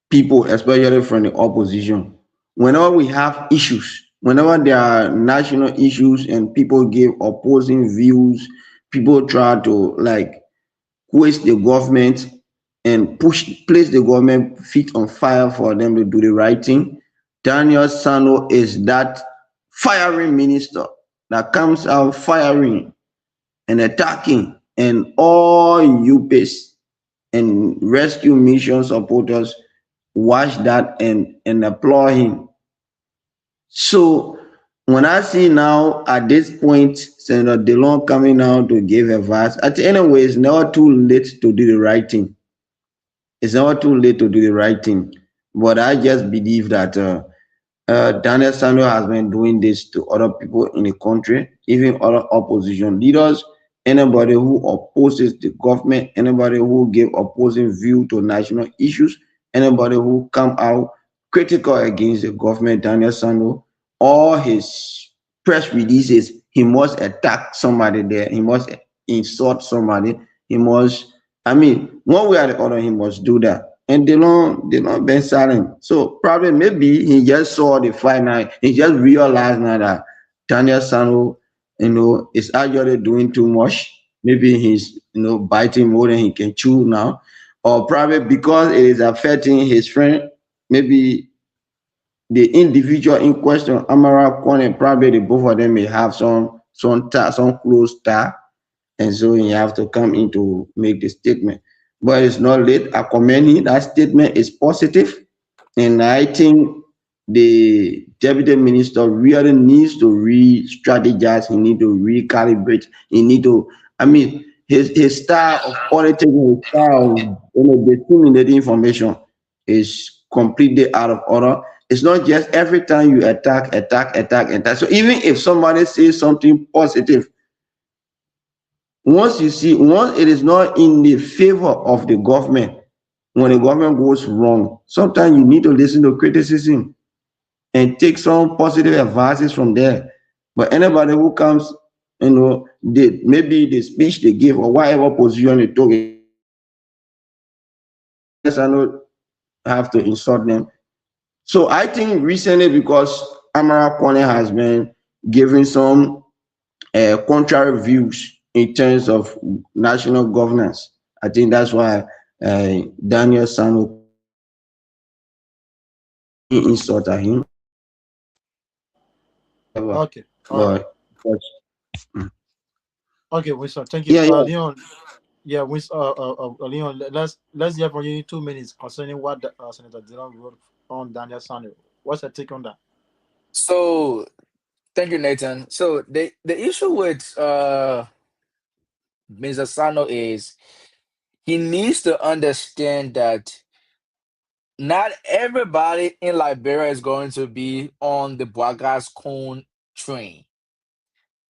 people, especially from the opposition. Whenever we have issues, whenever there are national issues and people give opposing views, people try to like quest the government and place the government feet on fire for them to do the right thing. Daniel Sano is that firing minister that comes out firing and attacking, and all UPS and rescue mission supporters watch that and applaud him. So when I see now at this point Senator Delon coming out to give advice, at anyway, it's never too late to do the right thing. It's never too late to do the right thing. But I just believe that Daniel Sandro has been doing this to other people in the country, even other opposition leaders, anybody who opposes the government, anybody who give opposing view to national issues, anybody who come out critical against the government, Daniel Sandro, all his press releases, he must attack somebody there, he must insult somebody, he must, I mean, one way or the other, he must do that. And they don't been silent. So probably maybe he just saw the fight now. He just realized now that Daniel Sano, is actually doing too much. Maybe he's biting more than he can chew now. Or probably because it is affecting his friend, maybe the individual in question, Amara Kone, probably the both of them may have some close tie, and so you have to come in to make the statement. But it's not late. I commend him. That statement is positive, and I think the deputy minister really needs to re-strategize. He need to recalibrate. He need to. I mean, his style of politics, his style of disseminating information is completely out of order. It's not just every time you attack, attack, attack, attack. So even if somebody says something positive, once it is not in the favor of the government, when the government goes wrong, sometimes you need to listen to criticism and take some positive advices from there. But anybody who comes, maybe the speech they give or whatever position they took, yes, I know have to insult them. So I think recently, because Amara Kone has been giving some contrary views in terms of national governance. I think that's why Daniel Sano insulted him. Okay, all right. But Okay, Winston, thank you. yeah, yeah. Leon, yeah, Winston, Leon, let's hear from you in 2 minutes concerning what Senator Dylan wrote on Daniel Sanders. What's your take on that? So thank you, Nathan. So the issue with Mr. Sano is he needs to understand that not everybody in Liberia is going to be on the Boagas Cone train.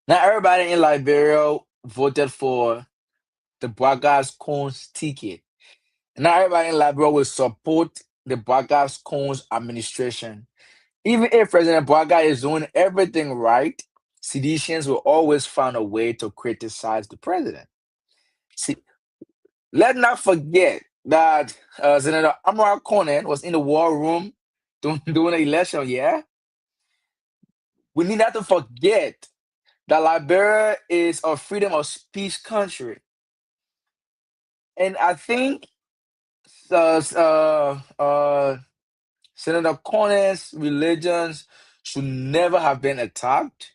Not everybody in Liberia voted for the Boagas Cone's ticket. Not everybody in Liberia will support the Boagas Cone's administration. Even if President Boaga is doing everything right, seditians will always find a way to criticize the president. See, let's not forget that Senator Amara Conan was in the war room during the election, yeah? We need not to forget that Liberia is a freedom of speech country. And I think uh, uh, uh, Senator Conan's religions should never have been attacked.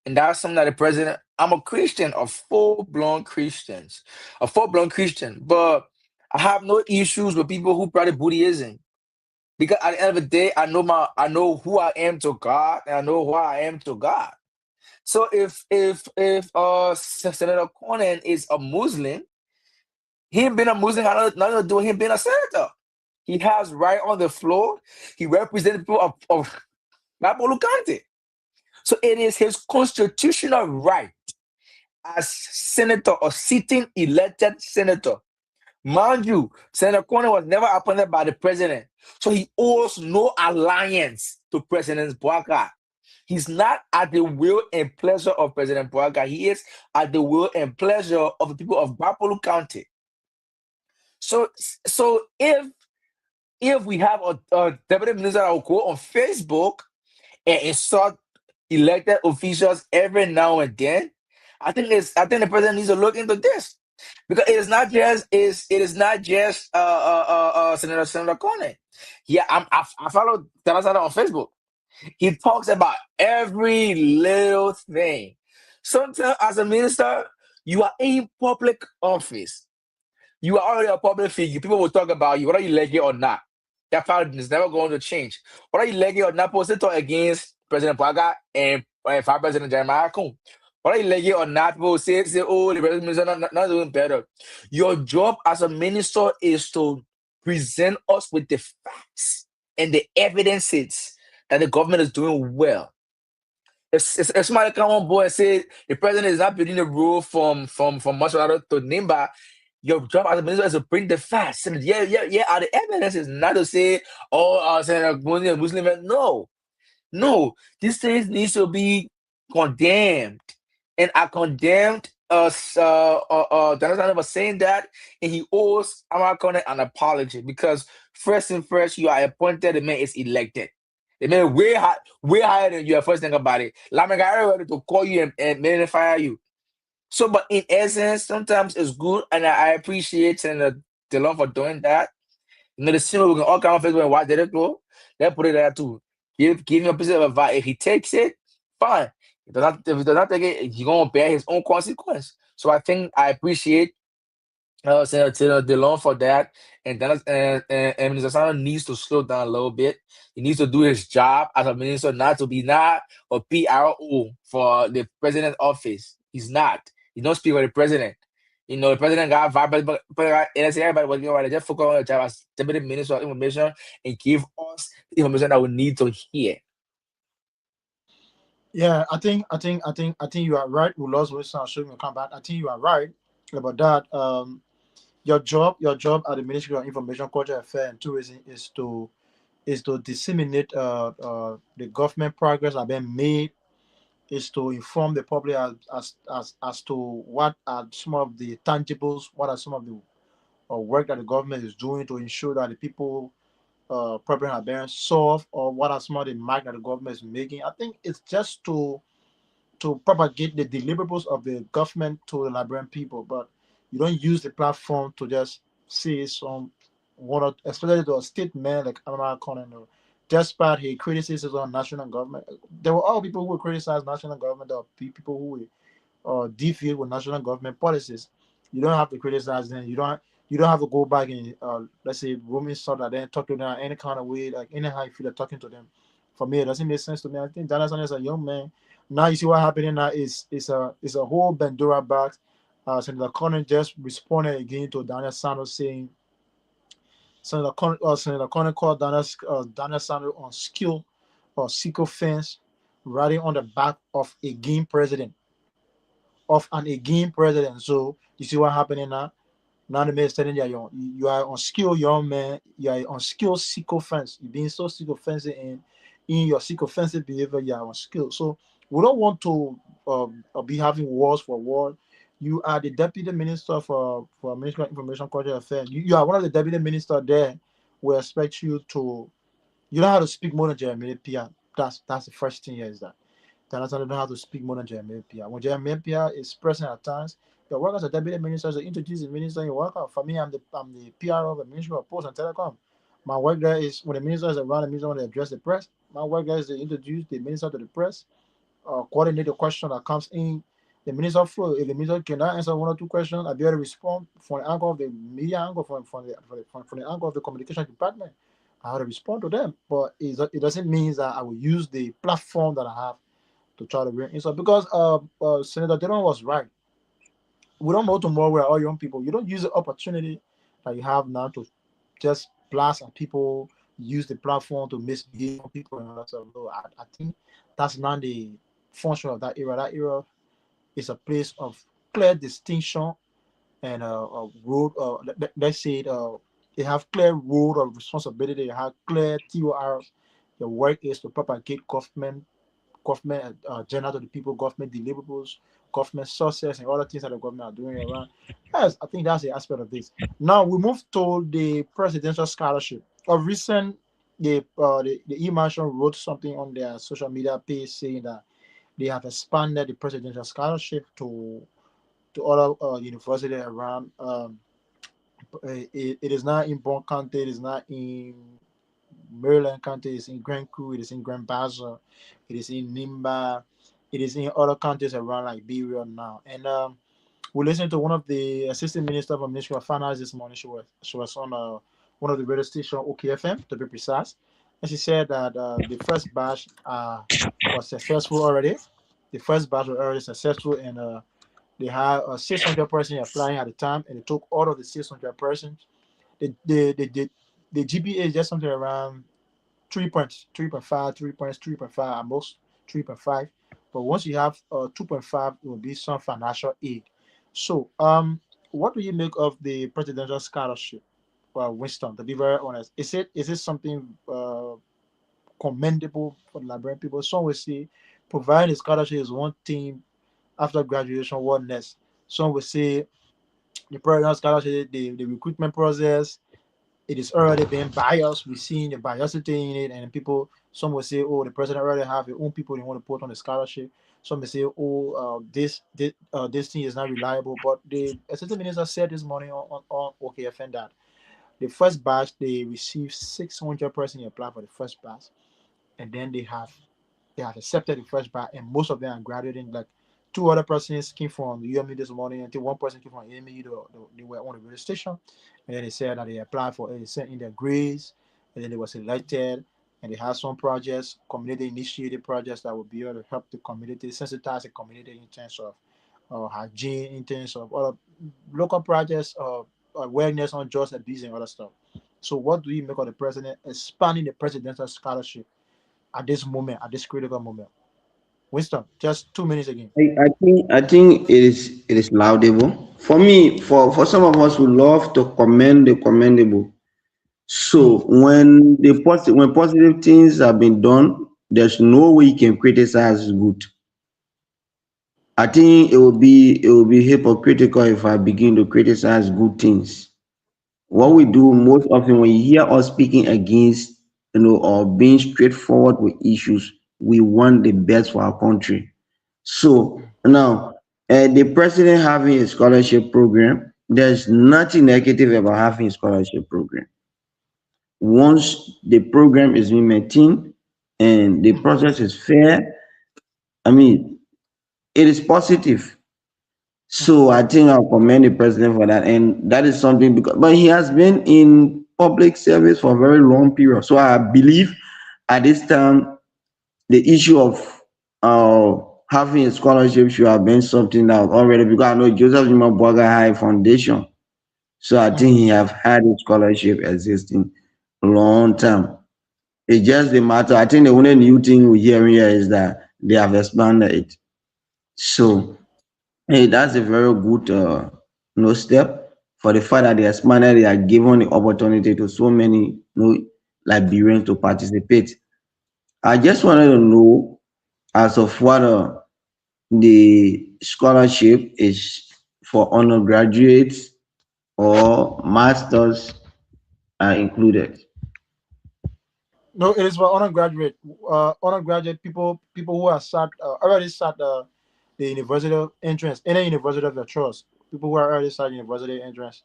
And that's something that the president, I'm a Christian, a full-blown Christians, a full-blown Christian, but I have no issues with people who practice Buddhism. Because at the end of the day, I know who I am to God, and I know who I am to God. So if Senator Conan is a Muslim, him being a Muslim has nothing to do with him being a senator. He has right on the floor. He represents people of Napoli County. So it is his constitutional right as senator or sitting elected senator. Mind you, Senator Conan was never appointed by the president. So he owes no alliance to President Boaga. He's not at the will and pleasure of President Boaga. He is at the will and pleasure of the people of Bapolu County. So if we have a deputy minister that will go on Facebook and insult elected officials every now and then, I think the president needs to look into this, because it is not just Senator Conan. Yeah, I follow Tanasana on Facebook. He talks about every little thing. Sometimes as a minister, you are in public office. You are already a public figure. People will talk about you, whether you like it or not. That fact is never going to change. Whether you like it or not, people still talk against President Boaga and Vice President Jeremiah Kuhn. Whether you like it or not, people say, oh, the president is not doing better. Your job as a minister is to present us with the facts and the evidences that the government is doing well. If somebody come on board and say the president is not building the road from Masharado to Nimba, your job as a minister is to bring the facts. And yeah. Are the evidences not to say, oh, Senator Muslim? No. These things needs to be condemned, and I condemned Donald Trump was saying that, and he owes Amakone an apology because first and first, you are appointed, the man is elected. The man way higher than you. First thing about it, Lamagari ready to call you and fire you. So, but in essence, sometimes it's good, and I appreciate Senator DeLong for doing that. The same we can all come on Facebook and watch it go. Let's put it there too. Give him a piece of advice. If he takes it, fine. If he does not take it, he's gonna bear his own consequence. So I think I appreciate Senator DeLong for that. And then Minister Sano needs to slow down a little bit. He needs to do his job as a minister, not to be not a PRO for the president's office. He's not. He don't speak for the president. The president got vibrant, but everybody was going to just focus on the job as deputy minister of information and give us the information that we need to hear. Yeah, I think you are right. We lost Wilson. I'll show you come back. I think you are right about that. Your job at the Ministry of Information, Culture Affairs and Tourism is to disseminate the government progress that have been made, is to inform the public as to what are some of the tangibles, what are some of the work that the government is doing to ensure that the people problems are being solved, or what are some of the mark that the government is making. I think it's just to propagate the deliverables of the government to the Liberian people, but you don't use the platform to just say especially to a statement like Amara Conan, despite his criticism on national government. There were all people who would criticize national government, or people who would deviate with national government policies. You don't have to criticize them. You don't have to go back and let's say roaming sort of then talk to them any kind of way, like anyhow you feel like talking to them. For me, it doesn't make sense to me. I think Jonathan is a young man. Now you see what happening now is a whole Bandura back. Senator Conan just responded again to Daniel Sanders saying Senator Conan called Daniel Sanders on skill or sycophants riding on the back of a game president. So you see what happening now? Now the man is telling you are on skill, young man. You are on skill sycophants. You're being so sycophants in your sycophantic behavior. You are on skill. So we don't want to be having wars for war. You are the deputy minister for Ministry of Information Culture Affairs. You are one of the deputy ministers there. We expect you to. You don't have to speak more than Jeremy Pia. That's the first thing here is that. Jonathan don't have to speak more than Jeremy Pia. When Jeremy Pia is present at times, your work as a deputy minister is to introduce the minister in your work. For me, I'm the PR of the Ministry of Post and Telecom. My work there is when the minister is around, the minister want to address the press. My work there is to introduce the minister to the press, coordinate the question that comes in. The minister flow. If the minister cannot answer one or two questions, I'll be able to respond from the angle of the media angle, from the angle of the communication department. I have to respond to them, but it doesn't mean that I will use the platform that I have to try to bring insult. Because Senator Dillon was right. We don't know tomorrow we're all young people. You don't use the opportunity that you have now to just blast at people, use the platform to misbehave on people and all that stuff. So I think that's not the function of that era. That era is a place of clear distinction and a road. Let's say it have clear role of responsibility. You have clear TOR. Your work is to propagate government agenda to the people, government deliverables, government success, and all the things that the government are doing around. Yes, I think that's the aspect of this. Now we move to the presidential scholarship. Of recent, the E-Marshal wrote something on their social media page saying that they have expanded the presidential scholarship to other universities around. It is not in Bon County, it is not in Maryland County, it is in Grand Coup, it is in Grand Bassa, it is in Nimba, it is in other counties around Liberia now. And we listened to one of the assistant minister of Ministry of Finance this morning. She was on one of the radio stations, OKFM to be precise, and she said that the first batch was successful already. The first batch was already successful, and they had 600 persons applying at the time, and they took all of the 600 persons The GPA is just something around 3.5, 3.5 at most 3.5. But once you have 2.5, it will be some financial aid. So, what do you make of the presidential scholarship? Well, Winston, to be very honest, is it something commendable for the Liberian people? Some will say providing a scholarship is one thing after graduation, what next? Some will say the presidential scholarship, the recruitment process, it is already being biased. We're seeing the biasity in it, and people, some will say, oh, the president already have his own people they want to put on the scholarship. Some may say, oh, this thing is not reliable. But the assistant minister said this morning on OKFN that the first batch they received 600 persons apply for the first batch, and then they have accepted the first batch, and most of them are graduating. Like two other persons came from UME this morning, until one person came from AME. They were on the registration, and then they said that they applied for it, they sent in their grades, and then they were selected. And they have some projects, community initiated projects that will be able to help the community, sensitize the community in terms of hygiene, in terms of other local projects, awareness on just abuse and other stuff. So, what do you make of the president expanding the presidential scholarship at this moment, at this critical moment? Winston, just 2 minutes again. I think it is laudable. For me, for some of us who love to commend the commendable. So when positive things have been done, there's no way you can criticize good. I think it will be hypocritical if I begin to criticize good things. What we do most often when you hear us speaking against, or being straightforward with issues, we want the best for our country. So now, the president having a scholarship program, there's nothing negative about having a scholarship program. Once the program is being maintained and the process is fair, I mean, it is positive. So I think I'll commend the president for that, and that is something because, but he has been in public service for a very long period. So I believe at this time the issue of having a scholarship should have been something that already, because I know Joseph Juma Boga High Foundation. So I think he have had a scholarship existing long time. It's just the matter. I think the only new thing we hear here is that they have expanded it. So hey, that's a very good no step for the fact that they expanded. They are given the opportunity to so many Liberians to participate. I just wanted to know as of what the scholarship is for undergraduates or masters are included. No, it is for undergraduate people who are already sat the university entrance, any university of their choice. People who are already sat university entrance,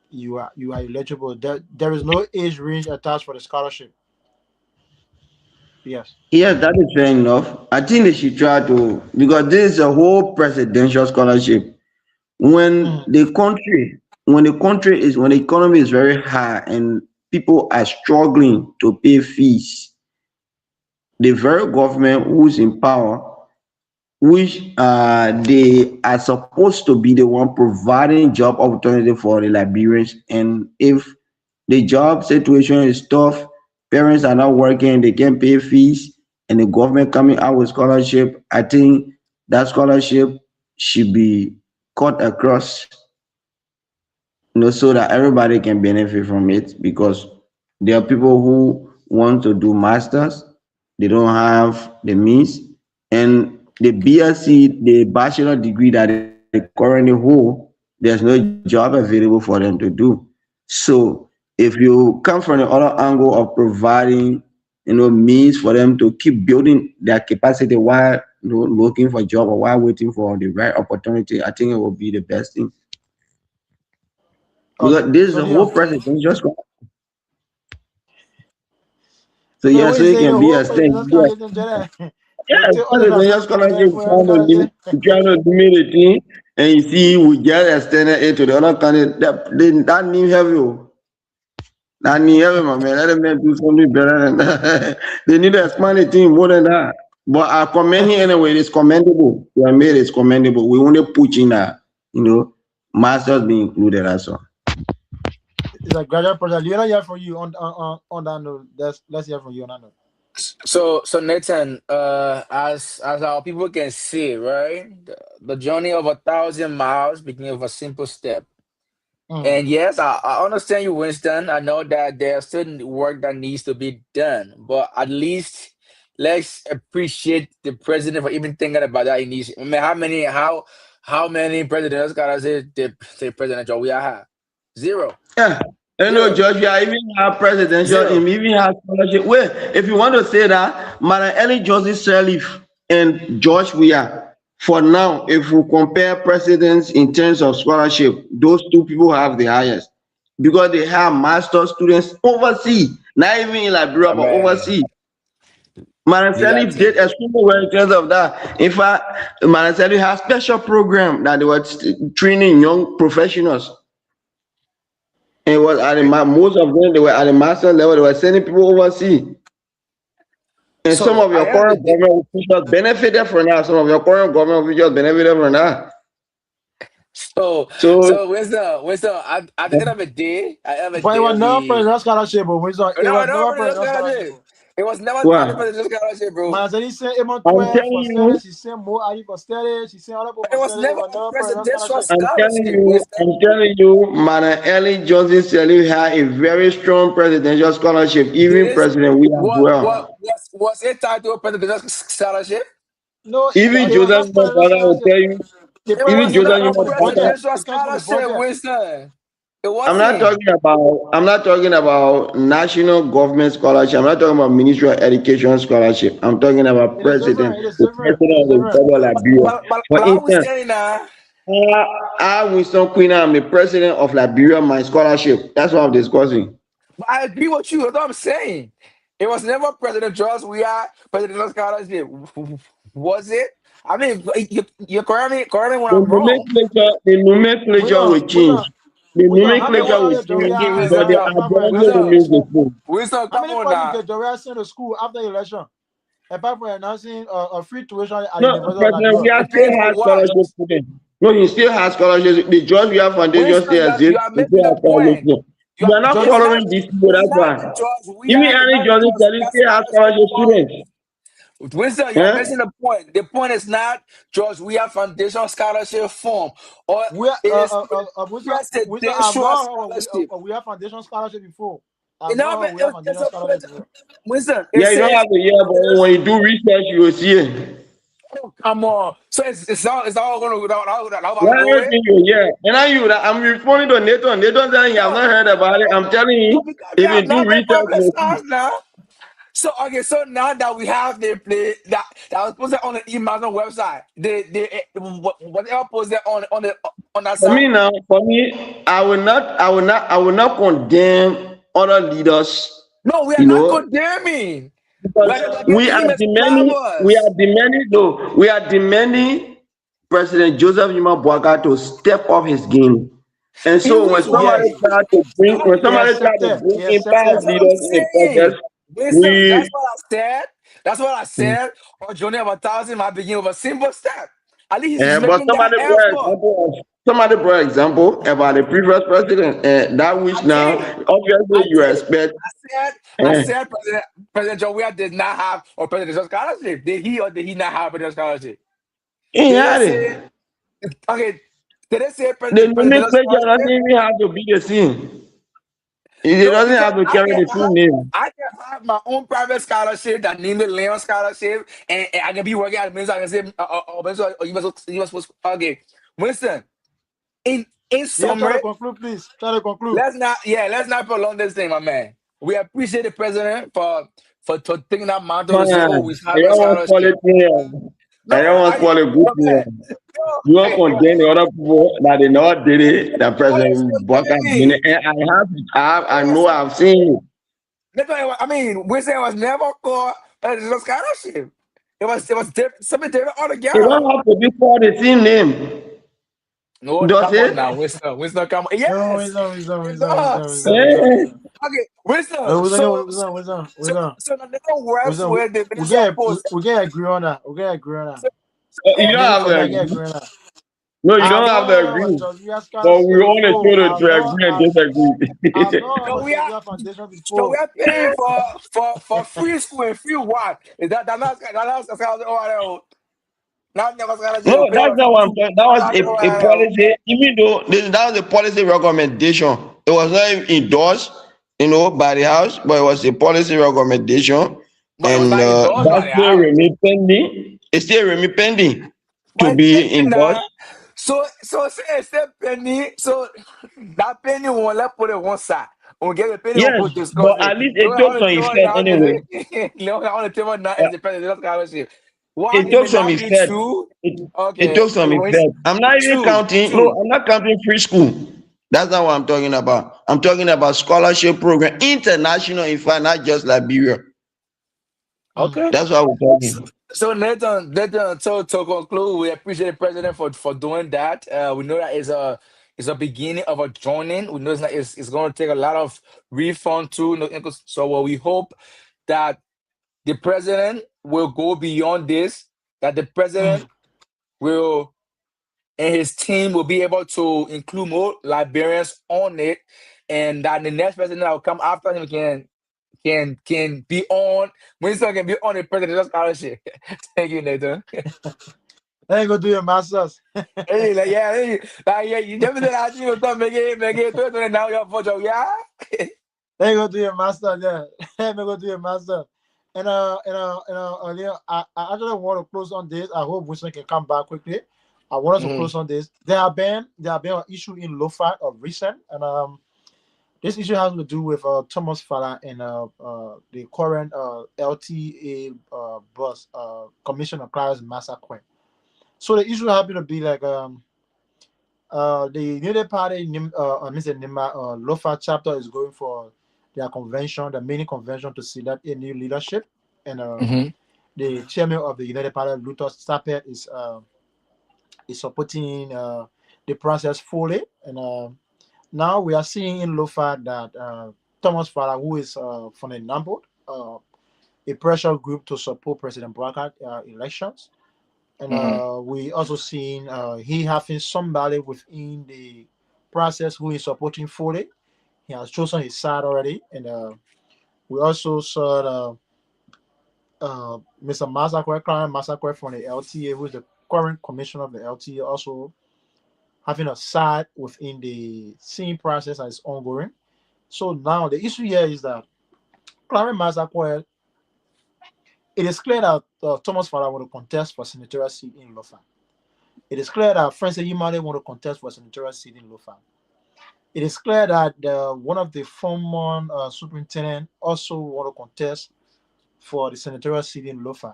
you are eligible. There is no age range attached for the scholarship. Yes. Yes, that is fair enough. I think they should try to, because this is a whole presidential scholarship. When Mhm. when the economy is very high and people are struggling to pay fees, the very government who's in power, which they are supposed to be the one providing job opportunity for the Liberians. And if the job situation is tough, parents are not working, they can't pay fees, and the government coming out with scholarship, I think that scholarship should be cut across, so that everybody can benefit from it, because there are people who want to do masters, they don't have the means, and the BSc, the bachelor degree that they currently hold, there's no job available for them to do. So if you come from the other angle of providing, means for them to keep building their capacity while, looking for a job or while waiting for the right opportunity, I think it will be the best thing. Okay. Because this is So a Leon, whole presidential scholarship. So wait, yeah, what so you it saying? The can be whole a step. presidential scholarship in general. Yeah, Until all of us presidential not speak scholarship for trying to scholarship. trying to limit the thing, and you see we just extended it to the other candidate. That need heavy. That need heavy, my man. Let them do something better than that. They need to expand the thing more than that. But I commend him anyway. It's commendable. You made it's commendable. We only put in masters being included as well. it's a graduate project. Let's hear from you on that note. Let's hear from you on that note. So Nathan, as our people can see, right, the journey of 1,000 miles begins with a simple step. And yes, I understand you, Winston. I know that there's certain work that needs to be done, but at least let's appreciate the president for even thinking about that initiative. I mean, how many presidents gotta say the president Joe we have? Zero. Yeah. You know, Georgia even have presidential, Zero. even have scholarship. Well, if you want to say that, Madam Ellie Joseph Sirleaf and George Weah, for now, if we compare presidents in terms of scholarship, those two people have the highest because they have master students overseas, not even in Liberia, but Man, overseas. Madam you got Sirleaf did to. extremely well in terms of that. In fact, Madam Sirleaf has special program that they were training young professionals. And it was at the most of them they were at the master level. They were sending people overseas. And some So of I your have the current government officials benefited from that. Some of your current government officials benefited from that. So Winston, at the end of the day, But it was never presidential scholarship, but it no, was no never presidential presidential scholarship. scholarship. It was never well, presidential scholarship, bro. Man, so he sent him on I'm 12 for telling study. you, She sent more Ali for study. She sent other people It for was study. It never was a never presidential presidential scholarship. scholarship, Winston. I'm telling you, Madam Ellie Johnson Sirleaf had a very strong presidential scholarship, even This President Weah as well. was it tied to a presidential scholarship? No, Even it was Joseph not presidential Mobata will scholarship. tell you, They It pay even was money. It not Joseph come a from the Mobata. budget. presidential It comes from the scholarship, budget. Winston. It I'm not wasn't. talking about national government scholarship. I'm not talking about Ministry of Education scholarship. I'm talking about It is different. president, It is the different. It president is of the different. Republic of Liberia. For But I was instance, saying now. Winston Queen, I'm the president of Liberia. My scholarship. That's what I'm discussing. But I agree with you. That's what I'm saying. It was never President George Weah, President Scholarship. Was it? I mean, you correct me when I'm wrong. The nomenclature will change. Wisdom. The How many nomenclature will scholarship change, Joria has but the apart from agenda announcing Wisdom, remains the school? same. Wisdom, How come many on colleges now. did Joria send to school after the election? Apart from announcing a free tuition at the No, University of President Liberia. Weah Paying still for has what? scholarship students. No, he still has scholarships. The George Weah Foundation Winston, still you exists. are He missing still the has point. scholarships. You are not Georgia, following this people, It's that's not the why. George Even Weah, it's Annie not the Johnson George Sirleaf Weah still has scholarship scholarship fund. students. Winston, you are Eh? missing the point. The point is not George Weah Foundation scholarship form, or we are it is I've presidential not heard scholarship. we have foundation scholarship before. You I've know, not but heard we have foundation scholarship before. Winston, it Yeah, you don't says have to hear, but when you do research, you will see it. oh, come on. So it's all going to Yeah, go away. everything you hear. And I you that I'm responding to Nathan. Nathan saying you have No, not heard about it. I'm telling no, you, because they if you have do not been research, you will see. publicized now. So okay, so now that we have that was posted on the Amazon website, whatever posted on that For me site. now, I will not condemn other leaders, No, we are you not know, condemning. because We're giving him his flowers. we are demanding President Joseph Yuma Boakai to step up his game. And He so when will. somebody Yes, he try to accepted. bring He in past accepted. That's what I'm leaders in the process, saying. Wisdom, we that's what I said. That's what I said. Or journey of 1,000 might begin with a simple step. At least he's but making that effort. somebody brought example about the previous president, that which I now did. obviously I you did. expect. I eh, said President John Weah did not have a presidential scholarship. Did he or did he not have a presidential scholarship? He Did they had say it. okay? Did they say The presidential nomenclature doesn't scholarship? even have to be the same. It No, doesn't because have to carry the same name. I can have my own private scholarship that named the Leon Scholarship, and I can be working at Minister. I can say, you must okay, Winston. In Yeah, try to summary, conclude, please. Try to conclude. let's not prolong this thing, my man. We appreciate the president for taking that mantle to say, oh, Man, we I have a don't want to spoil scholarship. it here. I don't No, want to spoil a good no, man. thing. No, You want to condemn the other people that they not did it, that what is President Boakai did it. condemning? And I know I've seen it. I mean, Winston was never called a scholarship. It was something different It altogether. don't have to be called the same name. No, Does come on it? now, Winston, come on. No, Yes, it does. Eh? Okay, Winston. So the little works Wisdom. where the minister post. We can agree on that. We can agree on that. So, You don't Me have for me, I a can agree on that. No, you I don't have to know agree. what Josiah But we scholarship on the before. show to agree and I've disagree. not So on we are Josiah Foundation so we before. are paying for free school and free what? Is that oh, now No, pay that's for not what I'm talking. That was a oh, policy, even though that was a policy recommendation. It was not even endorsed, by the House, but it was a policy recommendation. but it was And not endorsed by that the still house. remain pending. It still remain pending to But be listen endorsed. now. So say penny. So that penny won't let put it one side. We get the penny won't Yes, put discuss but it. at least You it know, took on the some table effect now anyway. you know, on the table now Uh, is the president scholarship. While It it took may some not be effect. true, It okay, took some when it's effect. I'm not even true, counting. No, true. I'm not counting free school. That's not what I'm talking about. I'm talking about scholarship program, international, in fact, not just Liberia. Mm. Okay. That's what we're So, talking. so Nathan, to conclude, we appreciate the president for doing that. We know that is a beginning of a joining. We know it's going to take a lot of refund too. So what we hope that the president will go beyond this. That the president Mm. will and his team will be able to include more Liberians on it, and that the next president that will come after him can be on. Winston can be on the presidential scholarship. Thank you, Nathan. Then you go do your masters. Hey, like, yeah, hey, like, yeah, you never did that. You thought make it, 2020 now you're for joke, yeah. Then you go do your masters. Yeah. Then you go do your masters. Earlier, I actually want to close on this. I hope Winston can come back quickly. I want us to Mhm, close on this. There have been an issue in Lofa of recent, and this issue has to do with Thomas Fala and the current LTA boss, Commissioner Clarence Massacre. So the issue happened to be like the United Party, Mr. Nima Lofa chapter is going for their convention, the mini convention to select a new leadership, and mhm, the chairman of the United Party, Luther Stappet, is supporting the process fully, and now we are seeing in Lofa that Thomas Farah, who is from the NAMBO, a pressure group to support President Bouacar elections. And mhm, we also seen he having somebody within the process who is supporting fully. He has chosen his side already. And we also saw Mr. Massacre, Clarence Massacre from the LTA, who is the current commissioner of the LTA, also having a side within the same process that is ongoing. So now the issue here is that Clarence Massacre, it is clear that Thomas Farah want to contest for senatorial seat in Lofa. It is clear that Francis Yimale want to contest for senatorial seat in Lofa. It is clear that one of the former superintendent also want to contest for the senatorial seat in Lofa.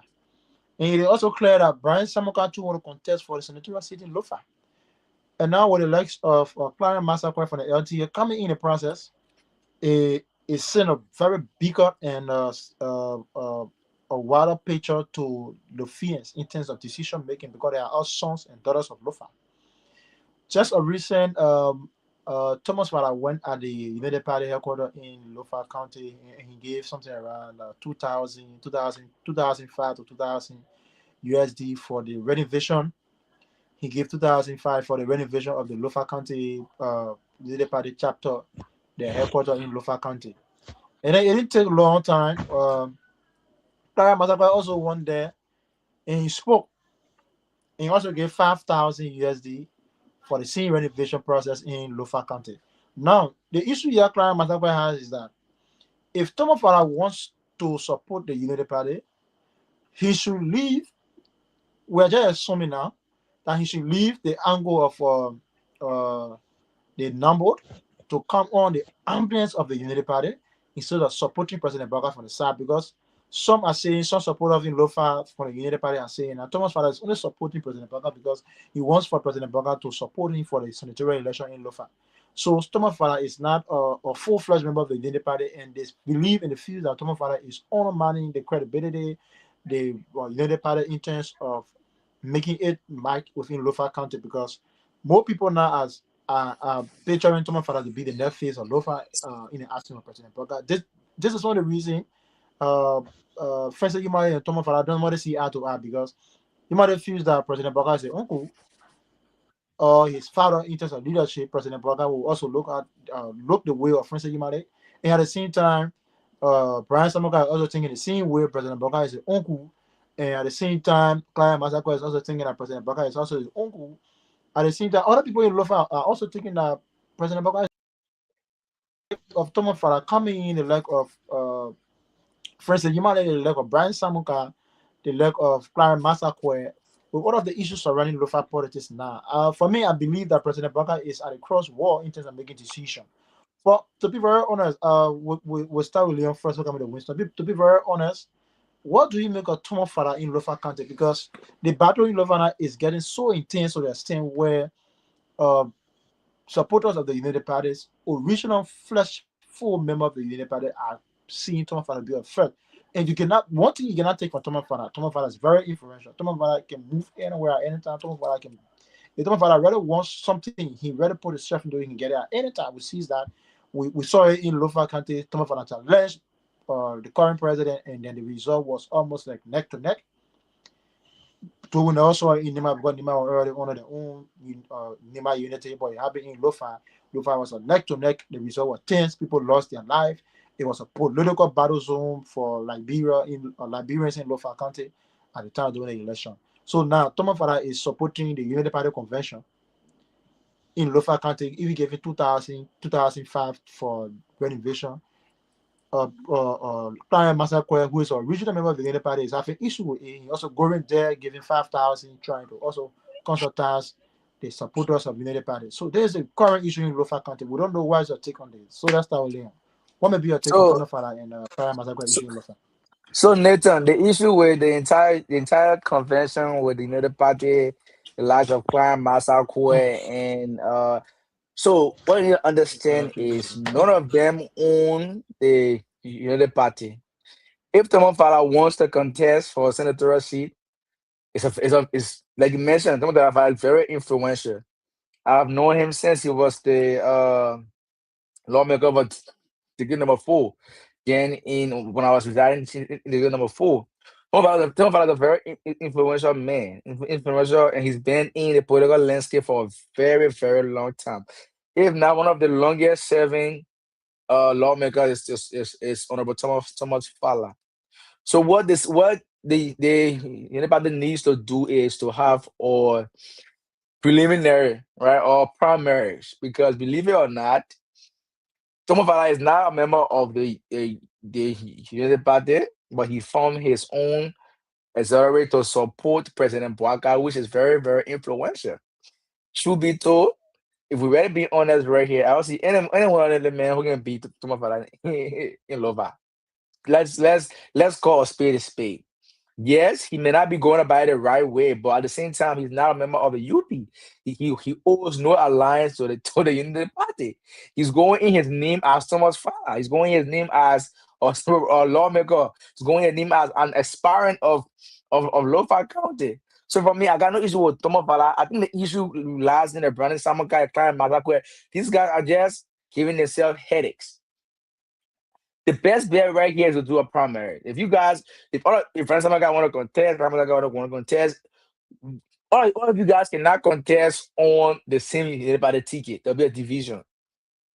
And it is also clear that Brian Samokatu want to contest for the senatorial seat in Lofa. And now with the likes of Clarence Massacre from the LTA coming in the process, it sent a very bigger and a wider picture to the Fiends in terms of decision making because they are all sons and daughters of Lofa. Just a recent Thomas Mara went at the United Party headquarters in Lofa County and he gave something around 2000, 2005 to 2000 USD for the renovation. He gave 2005 for the renovation of the Lofa County United Party chapter, the headquarters in Lofa County. And then it didn't take a long time. Clara Masaba also went there and he spoke. And he also gave 5,000 USD for the same renovation process in Lofa County. Now, the issue here Clara Masaba has is that if Tomo Farah wants to support the United Party, he should leave. We're just assuming now that he should leave the angle of the number to come on the ambience of the Unity Party instead of supporting President Bouacar from the side because some are saying, some supporters in Lofa from the Unity Party are saying that Thomas Father is only supporting President Bouacar because he wants for President Bouacar to support him for the senatorial election in Lofa. So Thomas Father is not a full-fledged member of the Unity Party and they believe in the view that Thomas Father is undermining the credibility, the Unity Party in terms of making it might within Lofa County because more people now as picturing Thomas Father to be the next face of Lofa in the action of President Bouacar. This is one of the reasons first you might Thomas Father don't want to see eye to eye because you might refuse that President Bouacar say uncle or his father in terms of leadership, President Bogart will also look the way of Francis Yimale. And at the same time, Brian Samoka is also thinking the same way. President Bogart is his uncle. And at the same time, Clive Masako is also thinking that President Bogart is also his uncle. At the same time, other people in Lofa are also thinking that President Bogart of Thomas Farah coming in the leg of Francis Yimale, the leg of Brian Samoka, the leg of Clarence Masakwe, with all of the issues surrounding local politics now. For me, I believe that President Baka is at a crosswalk in terms of making decisions. But to be very honest, we'll start with Leon first. We'll come to Winston. To be very honest, what do you make of Tomo Fara in Lofa County? Because the battle in Lofa is getting so intense to the extent where uh, supporters of the United Parties, original fleshful members of the United Party, are seeing Thomas Fana be a threat. And you cannot, one thing you cannot take from Thomas Fana is very influential. Thomas Fana can move anywhere at any time. Thomas Fana can, if Thomas Fana really wants something, he really put himself into it, he can get it at any time. We see that. We saw it in Lofa County. Thomas Fana challenged the current president, and then the result was almost like neck to neck. Doing also in Nima because Nima were already on their own Nima unity, but it happened in Lofa. Lofa was a neck to neck. The result was tense. People lost their life. It was a political battle zone for Liberians in Lofa County at the time during the election. So now Thomas Farah is supporting the United Party convention in Lofa County. Even gave it 2005 for renovation. Client Masakwe, who is a regional member of the United Party, is having issue with it. He also going there, giving 5,000, trying to also consult the supporters of the United Party. So there's a current issue in Lofa County. We don't know why is your take on this. So that's our Leon. What may be your take on So, Tono Fara and Client Masakwe so, issue in Lofa? so Nathan, the issue with the entire convention with the United Party, the likes of Clan Masakwe, and so what you understand is none of them own the United Party. If Thomas Fala wants to contest for a senatorial seat, it's like you mentioned, Thomas Fala is very influential. I've known him since he was the lawmaker of degree number 4. Then in when I was residing in degree number 4. Thomas Fala is a very influential man, influential, and he's been in the political landscape for a very, very long time. If not one of the longest serving lawmakers is Honorable Thomas Fala. So what the anybody needs to do is to have or preliminary, right, or primaries, because believe it or not, Thomas Fala is not a member of the United Party, but he formed his own auxiliary to support President Boakai, which is very, very influential. Should be told, if we really be honest right here, I don't see anyone in the man who can beat Thomas Fala in Lova. Let's call a spade a spade. Yes, he may not be going about it the right way, but at the same time, he's not a member of the UP. He owes no alliance to the Unity Party. He's going in his name as Thomas Fala. He's going in his name as a lawmaker. He's going in his name as an aspirant of Lofa County. So for me, I got no issue with Thomas Fala. I think the issue lies in the Brandon Samukai, Client Mazakwe. These guys are just giving themselves headaches. The best bet right here is to do a primary. If you guys, if friends guy want to contest, friends guy want to contest, all of you guys cannot contest on the same by the ticket. There'll be a division.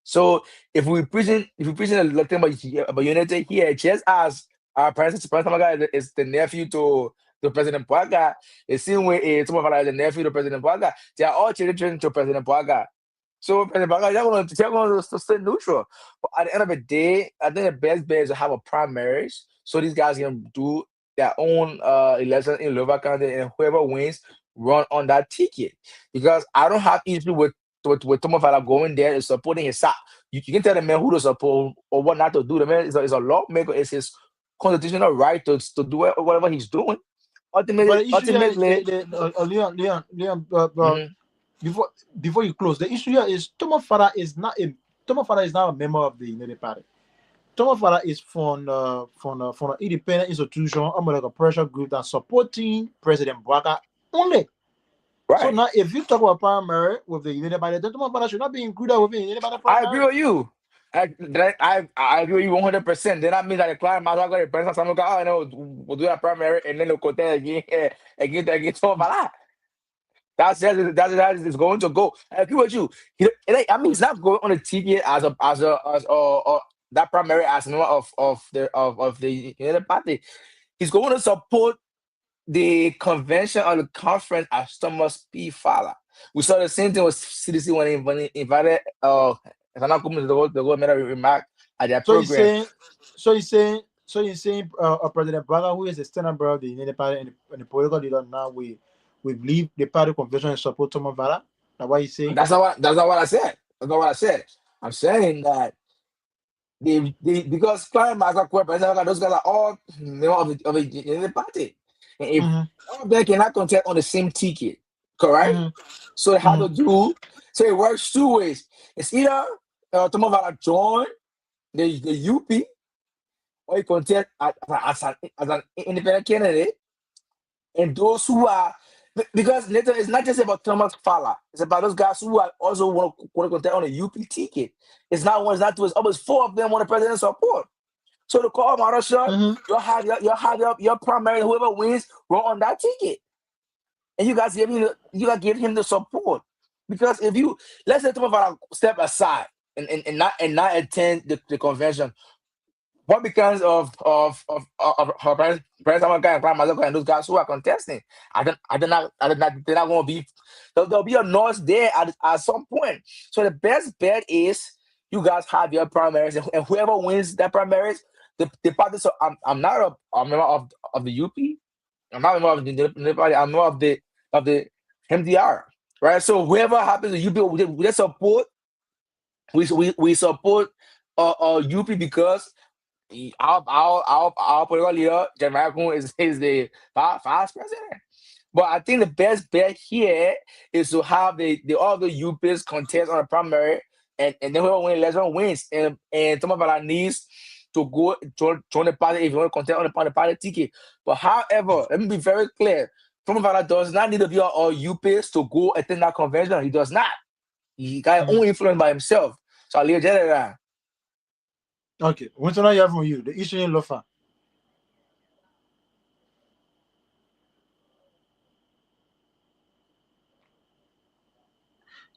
So if we preaching a lot about unity here, just as our president guy is the nephew to President Puaga, the same way some of us are the nephew to President Puaga, they are all children to President Puaga. So President Puaga, they're going to stay neutral. But at the end of the day, I think the best bet is to have a primaries so these guys can do their own election in Louva County, and whoever wins run on that ticket. Because I don't have issue with Tomo Fala going there and supporting his side. You can tell the man who to support or what not to do. The man is a lawmaker. It's his constitutional right to do whatever he's doing. But Ultimately, the issue here is ultimately, Leon, mhm. before you close, the issue here is Tomo Fara is not a member of the United Party. Thomas Fala is from an independent institution, almost like a pressure group that's supporting President Bwaka only. So Right. now, if you talk about primary with the United Party, then Thomas Fala should not be included within the United Party I agree primary. with you. I agree with you 100%. Then that means that the client might as well go to President Samuel, we'll do that primary and then they'll contest again, against Tom Bala. That's how it's going to go. I agree with you. I mean, he's not going on the ticket as that primary as member of the United Party. He's going to support the convention or the conference as Thomas P. Fowler. We saw the same thing with CDC when he invited Nana Kumu to go make a remark at their So he's program. saying, President Bala, who is the standing brother of the United Party and the political leader now, we believe the party convention is support Thomas Vala. That's what he's saying. That's not what I said. That's not what I said. I'm saying that because Clarence Mazakwep, those guys are all members of the United Party. And if all of them cannot contest on the same ticket, correct? So they have to do, so it works two ways. It's either Thomas Vala join the UP, or you contest as an independent candidate. And those who are, because later it's not just about Thomas Fowler, it's about those guys who are also want to contest on a UP ticket. It's not one, it's not two, it's almost four of them want the president's support. So to call Marusha, you'll have your primary, whoever wins, run on that ticket. And you guys give him the support. Because if you, let's say Thomas Fowler step aside and not attend the convention, what becomes of her parents and those guys who are contesting? They're not going to be. There'll be a noise there at some point. So the best bet is you guys have your primaries, and whoever wins that primaries, the party. So I'm not a member of the UP. I'm not a member of the party. I'm a member of the MDR. Right. So whoever happens to UP, we support. We support UP because our political leader, Jeremiah Kuhn, is the vice president. But I think the best bet here is to have all the UPs contest on the primary, and then whoever wins the election wins. And some of us needs to go join the party if you want to contest on the party ticket. But however, let me be very clear. Some of us does not need to be all UPs to go attend that convention. He does not. He got own influence by himself. So I'll leave that around. Okay, what's another you have from you? The issue in Lofa.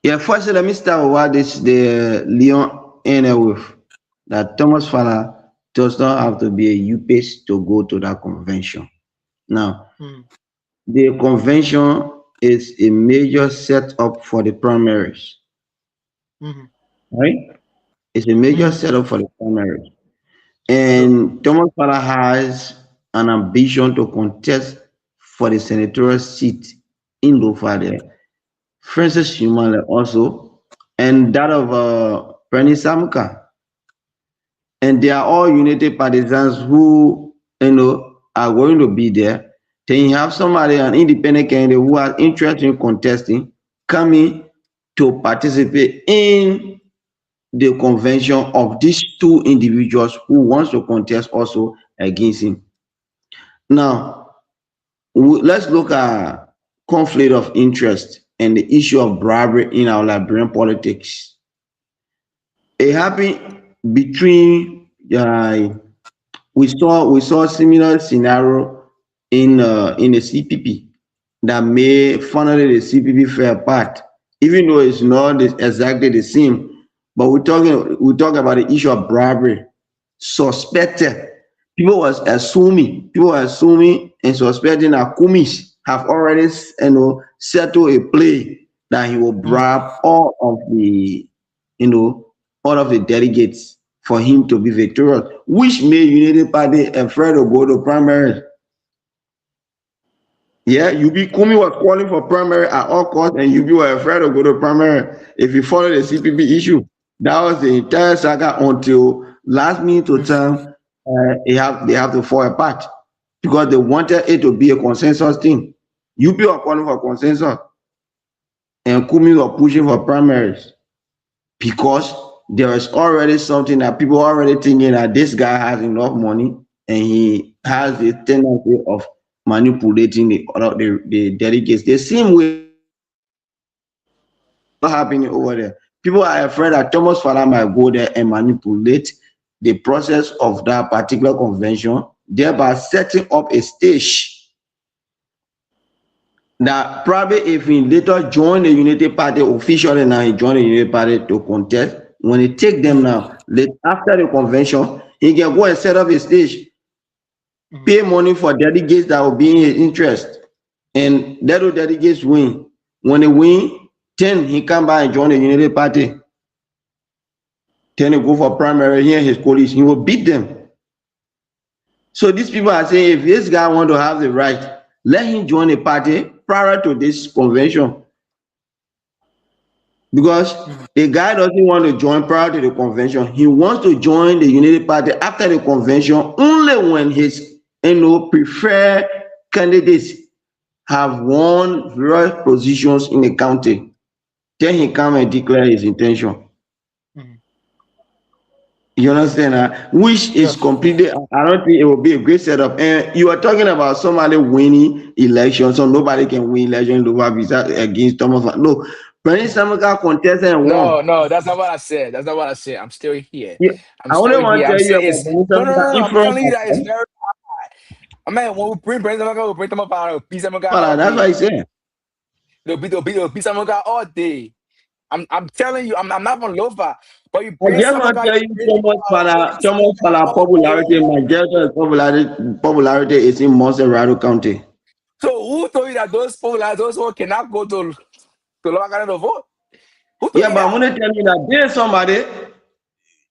Yeah, first let me start with what the Leon ended with. That Thomas Fowler does not have to be a UPS to go to that convention. Now, the convention is a major setup for the primaries. Right? It's a major setup for the primaries. And Thomas Fowler has an ambition to contest for the senatorial seat in Lofa there. Francis Shumale also, and that of Penny Samuka. And they are all United partisans who, are going to be there. Then you have somebody, an independent candidate who has interest in contesting, coming to participate in the convention of these two individuals who wants to contest also against him. Now, let's look at conflict of interest and the issue of bribery in our Liberian politics. It happened between we saw a similar scenario in the CPP that may finally the CPP fell apart, even though it's not exactly the same. But we talk about the issue of bribery. Suspected people were assuming and suspecting that Kumis have already settled a play that he will bribe all of the delegates for him to be victorious, which made United Party afraid to go to primaries. Yeah, Kumi was calling for primary at all costs, and UB were afraid to go to primary. If you follow the CPP issue, that was the entire saga until last minute to time. They have to fall apart because they wanted it to be a consensus thing. UP were calling for consensus, and Kumi were pushing for primaries because there is already something that people are already thinking that this guy has enough money and he has the tendency of manipulating the delegates. The same way happening over there. People are afraid that Thomas Fowler might go there and manipulate the process of that particular convention, thereby setting up a stage that probably if he later join the Unity Party officially, now he join the Unity Party to contest. When he take them now, after the convention, he can go and set up a stage, pay money for delegates that will be in his interest, and let those delegates win. When they win, then he come back and join the Unity Party. Then he go for primary, he and his colleagues, he will beat them. So these people are saying, if this guy want to have the right, let him join a party prior to this convention. Because the guy doesn't want to join prior to the convention. He wants to join the Unity Party after the convention only when his preferred candidates have won various positions in the county. Then he come and declare his intention. You understand? Which is completely, I don't think it will be a great setup. And you are talking about somebody winning elections, so nobody can win election against Thomas. No, Bernie Sanders contested and won. No, that's not what I said. That's not what I said. I'm still here. Yeah. I only want to tell you about I'm telling you that it's very hard. I mean, when we bring Bernie Sanders, we bring them up out of peace. That's what I said. They'll beat some all day. I'm telling you, I'm not from Lofa, but you I just want to tell you Thomas Fala popularity, popularity is in Monserrado County. So who told you that those who cannot go to Lofa County to vote? Yeah, but I'm going to tell you that there's somebody,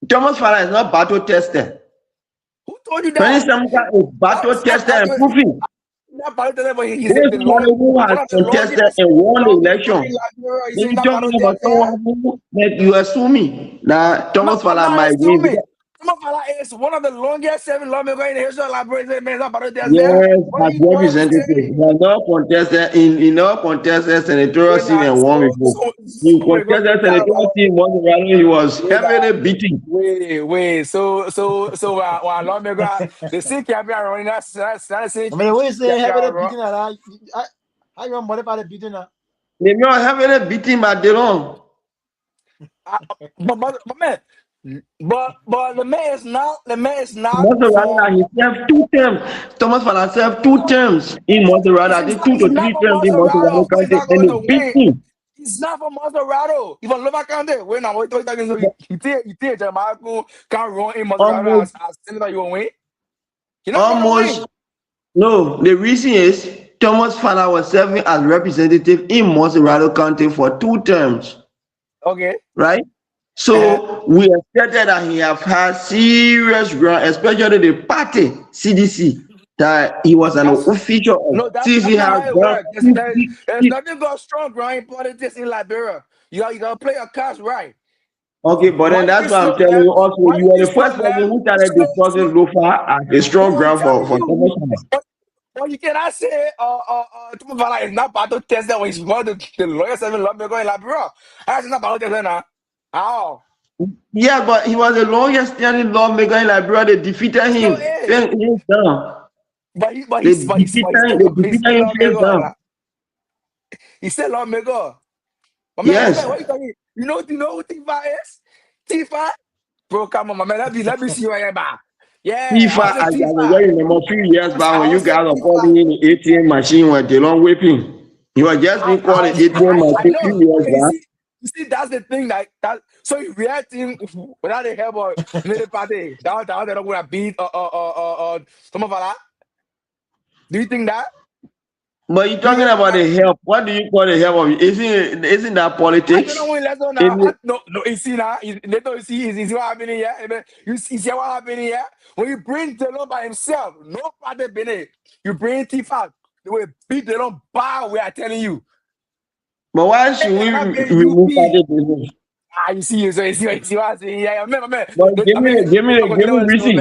Thomas Fala is not battle tested. Who told you that? Bernie Sanders is battle tested and proven. He's who has contested and won the election. You're talking about someone that you assume me that Thomas Fala might win. Thomas Fala is one of the longest serving lawmakers in the history of Liberia. Yes, as representative, he has not contested in all contested senatorial seat and won before. He contested senatorial seat once, he was heavily beaten. Wait. So when lawmaker, the city campaign running that's I mean, what you say heavily beaten that? How you want money for the beating that? They not heavily beaten by Delon. But man. But the man is not. Monserrado, he served 2 terms. Thomas Fala served 2 terms in Monserrado. I think 2 to 3 terms in Monserrado County, and he beat him. He's not from Monserrado. He's from Lofa County. Wait now, what are you talking about? He think Jeremiah can't run in Monserrado as senator. You won't win. Almost. No, the reason is Thomas Fala was serving as representative in Monserrado County for 2 terms. Okay. Right. So we expected that he have had serious ground, especially the party CDC, that he was an official of CDC. There's nothing got strong ground in politics in Liberia. You gotta play your cards right. Okay, but then that's why I'm telling you also, you are the first person who started discussing Lofa as a strong ground for Thomas Fala. Well, you cannot say Thomas Fala is not battle tested when he's one of the lawyer serving lawmaker in Liberia. That's not battle tested now. How? Yeah, but he was the longest standing lawmaker in Liberia. They defeated him. He's down. He's still lawmaker. Yes. What you know who Tifa is? Tifa? Bro, come on, my man. Let me see where you're back. Yeah. Tifa, I remember 3 years back when you guys were calling in the ATM machine with the long whipping. You were just being called an ATM machine 3 years back. You see, that's the thing that so you reacting without the help of the party. That they're not gonna beat Thomas Fala. Do you think that? But you're talking about the help. What do you call the help of? Isn't that politics? No, you see now. You see what happening here? You see what happening here? When you bring Delon by himself, no party beneath. You bring Tifa, they will beat Delon bar, we are telling you. But why should we remove party business? You see what I'm saying? Yeah, man. Give me reason.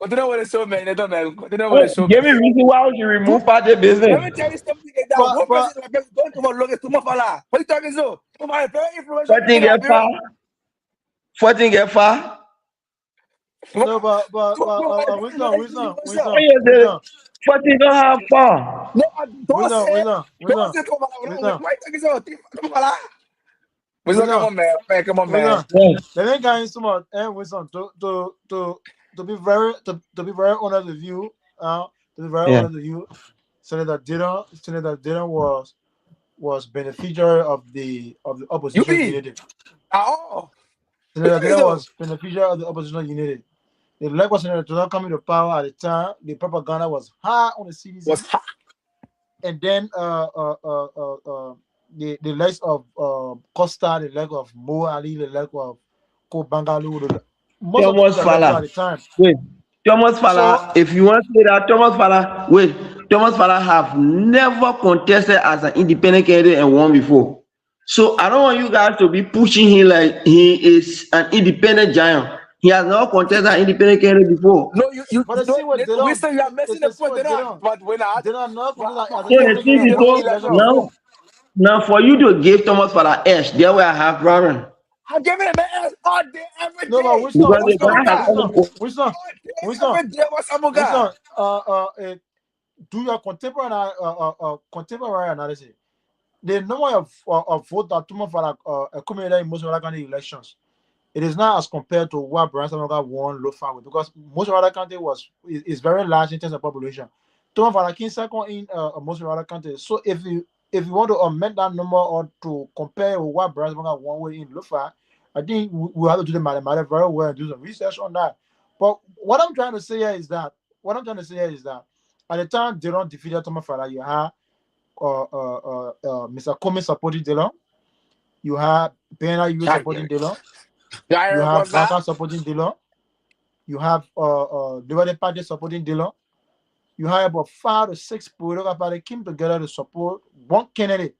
Continue with the show, man. Give me reason why would you remove party business? Let me tell you something like that. One person like that don't come look at Thomas Fala. What you talking so? Very influential. 14 get far. 14 get far. No, but wisdom. 14 don't have far. No, don't say Thomas Fala. Why you talking so? Thomas Fala. Come on, man. The main guy is smart and wisdom to be very honest with you. To be very honest with you. Senator Dillon was beneficiary of the opposition UP. unity. Oh, Senator okay, Dillon so was beneficiary of the opposition unity. The Labour Senator Dillon coming to power at the time, the propaganda was high on the CDC, was hot. and then the likes of Costa, the leg of Mo Ali, the leg of Kobangalu, most of Thomas these electors Fala. at the time. Wait, Thomas So Fala, if you want to say that, Thomas Fala, wait, Thomas Fala have never contested as an independent candidate and won before. So I don't want you guys to be pushing him like he is an independent giant. He has never contested an independent candidate before. No, you but I see what they don't. Winston, you are messing the They see point. They what they don't, don't. but when I They don't know but, as but a So the independent thing candidate is, they won don't the election election now, before. now for you to give Thomas Fala edge, there where I have problem. I'm giving him an ass all day, every No, but day. Winston, Because the What's Winston, guy has Samuga? always Winston, All day, Winston, every day. What's Winston. Samuga? Do your contemporary analysis. The number of votes that Tuma Fala accumulated in most of the elections, it is not as compared to what Brian Samoga won Lofa with, because most of the country is very large in terms of population. Tuma Fala came second in most of the country. So if you want to amend that number or to compare with what Brian Samoga won with in Lofa, I think we have to do the mathematics very well and do some research on that. But what I'm trying to say here is that at the time Dillon defeated Tuma Fala, you had Mr. Comey supporting Dillon, you have Bernard Yu supporting Dillon, you have Blanca supporting Dillon, you have Liberty Party supporting Dillon, you have about 5 to 6 political parties came together to support one candidate.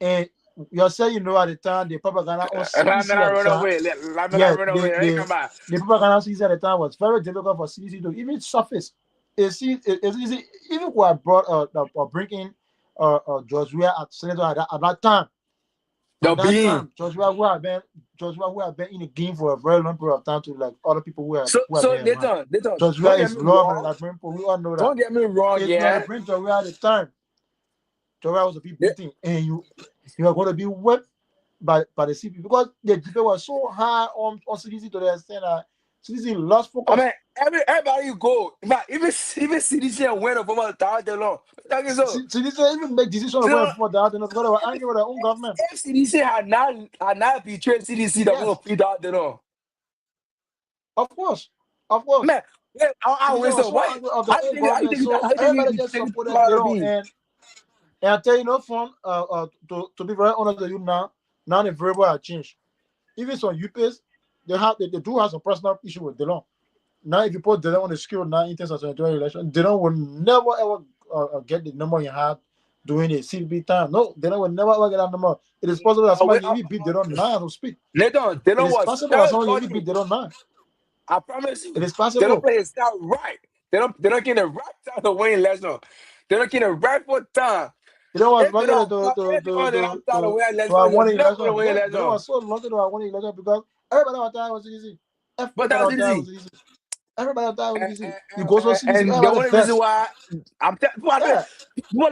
And you say at the time the propaganda on CDC at the time, the propaganda on CDC at the time was very difficult for CDC to even surface. It's easy, even who have brought bring in George Weah at Senator at that time. George Weah who have been in the game for a very long period of time to like other people who have been around. George Weah is loved and like we all know that. Don't get me wrong, yeah. Bring George Weah at the time. George Weah was a big thing, and you are going to be whipped by the CP because the debate was so high on CDC to the extent that CDC lost focus. I mean, everybody you go, even CDC and went over the long. CDC even make decisions going for that because they were angry with their own government. If CDC had not betrayed CDC, that will feed out the law. Of course. Man, I was so why? Everybody just supported Dillon, and I tell you, from to be very honest with you now the variable has changed. Even some UPs, they do have some personal issue with Dillon. Now, if you put Dillon on the scale now in terms of 2020 election, Dillon will never ever get the number you had during the CB time. No, Dillon will never ever get that number. It is possible that somebody even beat Dillon now to speak. It is possible that somebody even beat Dillon now. I promise you, it is possible. They don't play his style right. They don't get the right time to win election. They don't get the right for time. You know what? I won the election. They was so lucky to have won the election because everybody out there was easy. Everybody out there was easy. You go so CDC. And the only reason why I'm people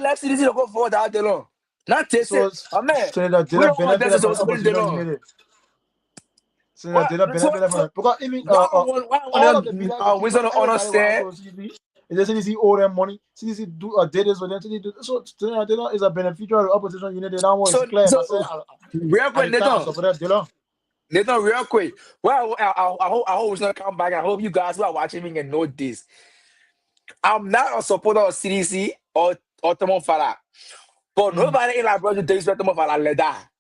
left CDC to go forward out there long. Not this. So man. Senator Dillon benefited from opposition unity. Senator Dillon benefited from it because even all of the media we don't understand. Is the CDC owe them money? CDC did this with them. So Senator Dillon is a beneficiary of the opposition unity. That one is clear. Real quick, Nathan, real quick. Well, I hope it's not come back. I hope you guys who are watching me can know this. I'm not a supporter of CDC or Tuma Fala. But nobody in our brother takes Tuma Fala like that.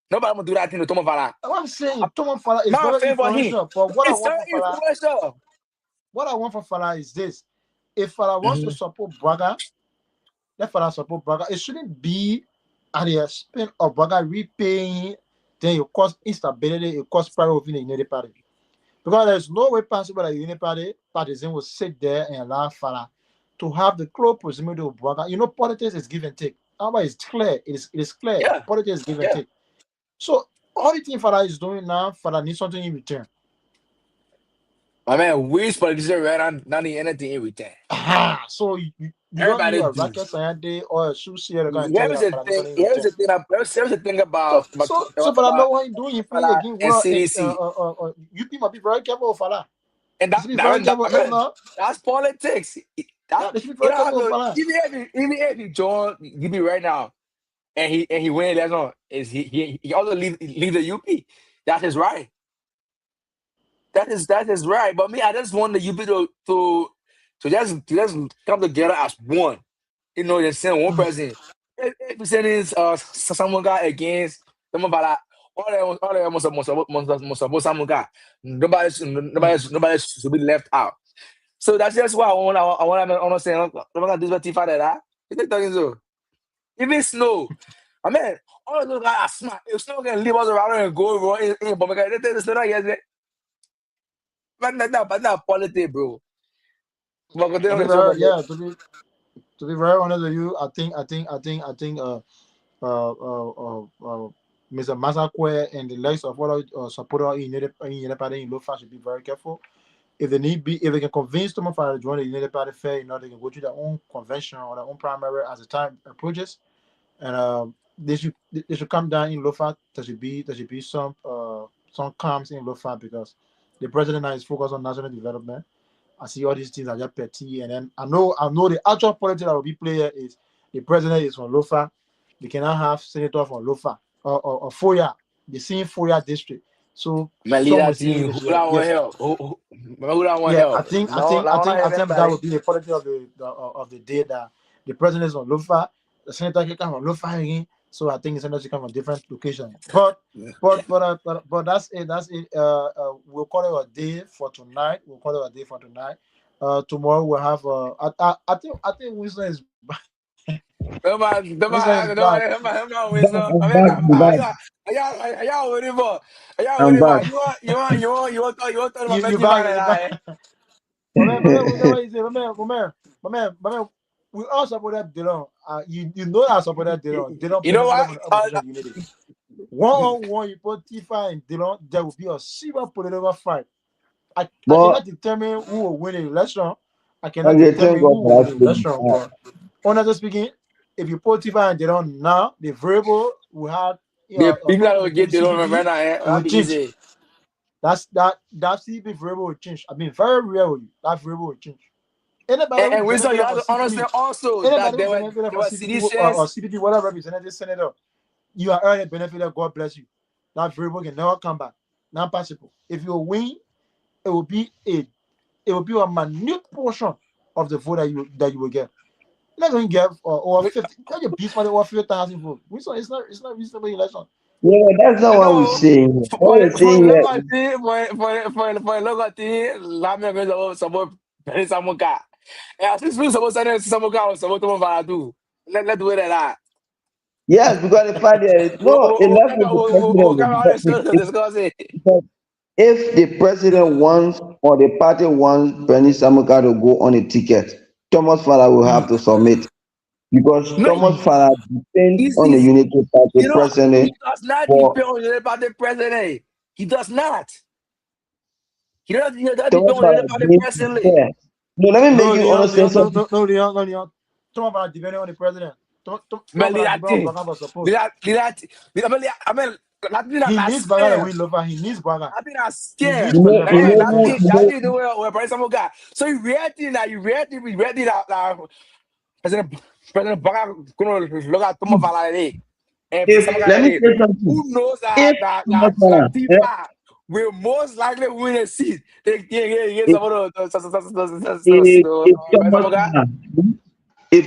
Nobody will do that thing to Tuma Fala. What I'm saying, Tuma Fala is very influential. But what I want for Fala is this. If Fala wants to support Braga, let Fala support Braga. It shouldn't be at the expense of Braga repaying. Then it cause instability, it cause pride within the Unity Party. Because there's no way possible that the Unity Party partisan will sit there and allow Fala to have the close proximity of Braga. You know, politics is give and take. However, it's clear. It is clear. Yeah. Politics is give and take. So all the thing Fala is doing now, Fala needs something in return. I mean, which politician not need anything in return? So you don't need a rocket scientist or a soothsayer. Here's the thing about so but I know what he's doing. He playing again. UP might be very careful of Fala. And that's politics. Yeah, they should be very careful for that. Even if he join UP right now and he win election, is he also leave the UP? That's his right. That is right. But me, I just want the UP to just come together as one. You know, they send one person. If we send in someone guy against someone about that, all them must support someone guy. Nobody should be left out. So that's just why I want to understand. I'm gonna do what Tifa that. You think talking so? Even Snow, I mean, all of those guys are smart. If Snow can leave us around and go wrong, but they not yes, but not politics, bro. But To be very, yeah, to be very honest with you, I think Mr. Masakwe and the likes of other supporters in United Party in Lofa should be very careful. If they can convince them to join the United Party fair, you know, they can go to their own convention or their own primary as the time approaches, and they should come down in Lofa. There should be some calms in Lofa because the president now is focused on national development. I see all these things are just petty, and then I know the actual politics that will be played is the president is from Lofa. They cannot have senator from Lofa or Foya, the same Foya district. So my leader team, who don't want help? Who don't want help? I think that would be the politics of the day that the president is from Lofa, the senator can come from Lofa again. So I think the senator should come from different locations. But that's it. We'll call it a day for tonight. Tomorrow we'll have. I think Winston is. Y'all waiting for? I'm back. You want to talk about You back. My man, we all supported Dylan. You know I supported Dylan. You know what? One, you put Tifa and Dylan, there will be a serious political fight. I cannot determine who will win the election. I cannot determine who will win the election. But honestly speaking, if you put Tifa and Dylan now, the variable will have. The people that will get Dylan right now, That's CP variable will change. I mean, very rare that variable will change. And Winston, you have to understand also that there were seditions or CPP, whatever representative senator, you are already benefited. God bless you. That variable can never come back. Not possible. If you win, it will be a minute portion of the vote that you will get. You're not going to get over 50. You're beast for over 50,000 votes. Winston, it's not reasonable election. Yeah, that's not what we're saying. For a local team, Lamia going to support Samuka. And since we suppose to Samuka or support Movadu, let's do it like that. Yes, because the fact is if the president wants or the party wants Bernie Samuka to go on a ticket, Thomas Fala will have to submit. Because Thomas Fala depends on the Unity Party president. He does not depend on the Unity Party president. He does not. He does not depend on the Unity Party president. No, let me make you understand something. No, Leon. Thomas Fala depending on the president. He needs Baga to win Lofa. He needs Baga. I think I'm scared. That's the way we're President Samuka. So you reacting that President Baga gonna look at Thomas Fala. Let me say something. Who knows that will most likely win a seat? If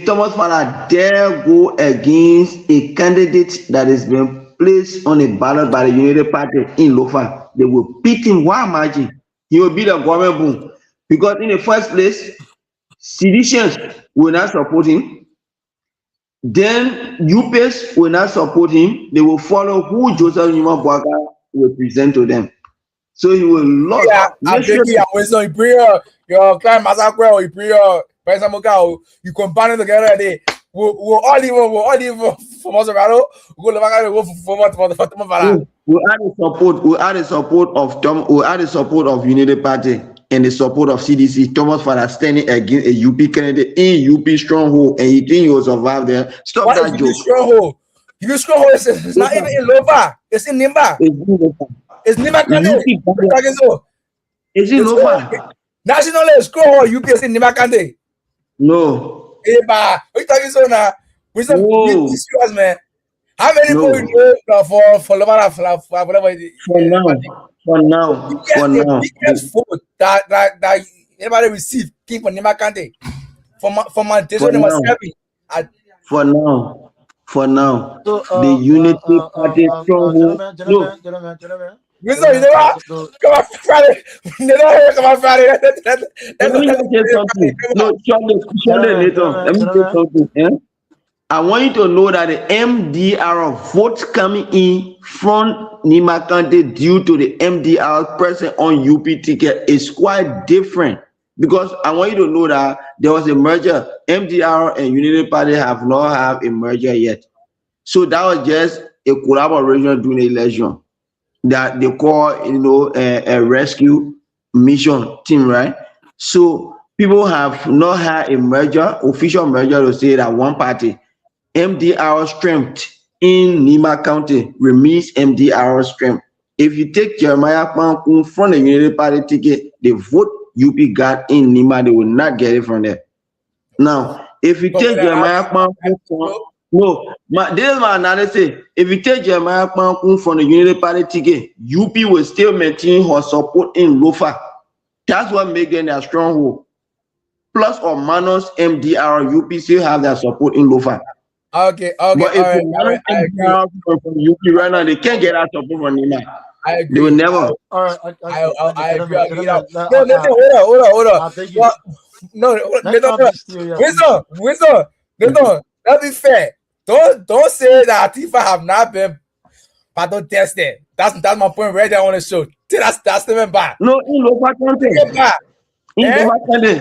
Thomas Fala dare go against a candidate that has been placed on a ballot by the Unity Party in Lofa, they will beat him. Why margin? He will beat the government boom. Because in the first place, seditions will not support him. Then UPS will not support him. They will follow who Joseph Numa Boaga will present to them. So he will lose. Yeah, I'm taking your client Masakwe or you bring your President Samuka, you combine together. We'll all leave for Maserado. We'll go for Thomas Fala. We add the support of Unity Party and the support of CDC. Thomas Fala standing against a UP candidate in UP stronghold, and you think he will survive there? Stop what that joke. Stronghold? UP stronghold is not even in Lofa. It's in Nimba. It's Nimba Kande. It's in Lofa. National stronghold UP is in Nimba Kande. No. Hey, ba, what you talking so now? With some No. serious, man. How many people you No. know for Lobana for whatever it is? For now. For now. For The now. biggest vote that anybody received came from Nima Kante for my For number now. 7. I, For now. For now. So, The Unity Party stronghold. No. gentlemen, Wilson, you know what? Come on Friday. You know come on Friday. Let me just say something. No, Sunday later. Let me say something. Eh? I want you to know that the MDR votes coming in from Nima Kante due to the MDR present on UP ticket is quite different. Because I want you to know that there was a merger. MDR and Unity Party have not have a merger yet. So that was just a collaboration during the election that they call, a rescue mission team, right? So people have not had a merger, official merger to say that one party. MDR strength in Nima County remains MDR strength. If you take Jeremiah Kpankun from the Unity Party ticket, the vote UP got in Nima, they will not get it from there. Now, if you take Jeremiah Kpankun from this is my analysis. If you take Jeremiah Kpankun from the Unity Party ticket, UP will still maintain her support in Lofa. That's what makes them their stronghold. Plus or minus MDR, UP still have their support in Lofa. Okay, But if all right, I agree. from UP right now, they can't get that support from Nima. I They will agree. never. all right, I agree. gentlemen, No, Nathan, hold on. I think you. What? No, Let's Nathan, not be serious. Wilson, Nathan, let's be fair. Don't say that Atifa have not been pardon tested. That's my point right there on the show. That's the back. No, in Lofa County. Back. In Eh? Lofa County.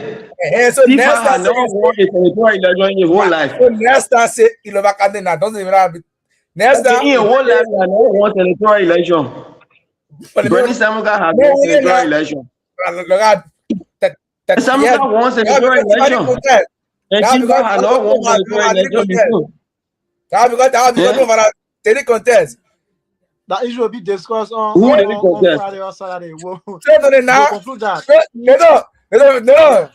So Tifa next has never won a territorial election in his whole life. So next time say Ilova Kante now doesn't even have next Okay, time in his whole life, he has never won territorial election. Bernie Samuka has won territorial election. Samuka won territorial election. And Tifa has not won territorial election before. That's because the contest. That issue will be discussed on Friday or Saturday. We'll conclude that. No.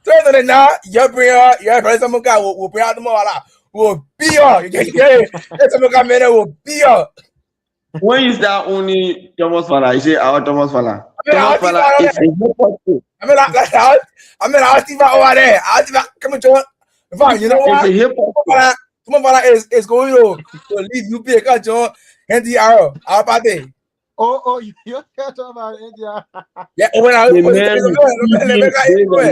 So now you bring your Bernie Samuka will bring out the more will be you get Samuka man will be When you start only Thomas Fala, you say our Thomas Fala. Thomas Fala is a hypocrite. I mean, I'll see over there. Come on, John. You know what? It's a hypocrite. Thomas Fala is going to leave UP because John NDR our party. Oh, you're talking about India. Yeah, when I the man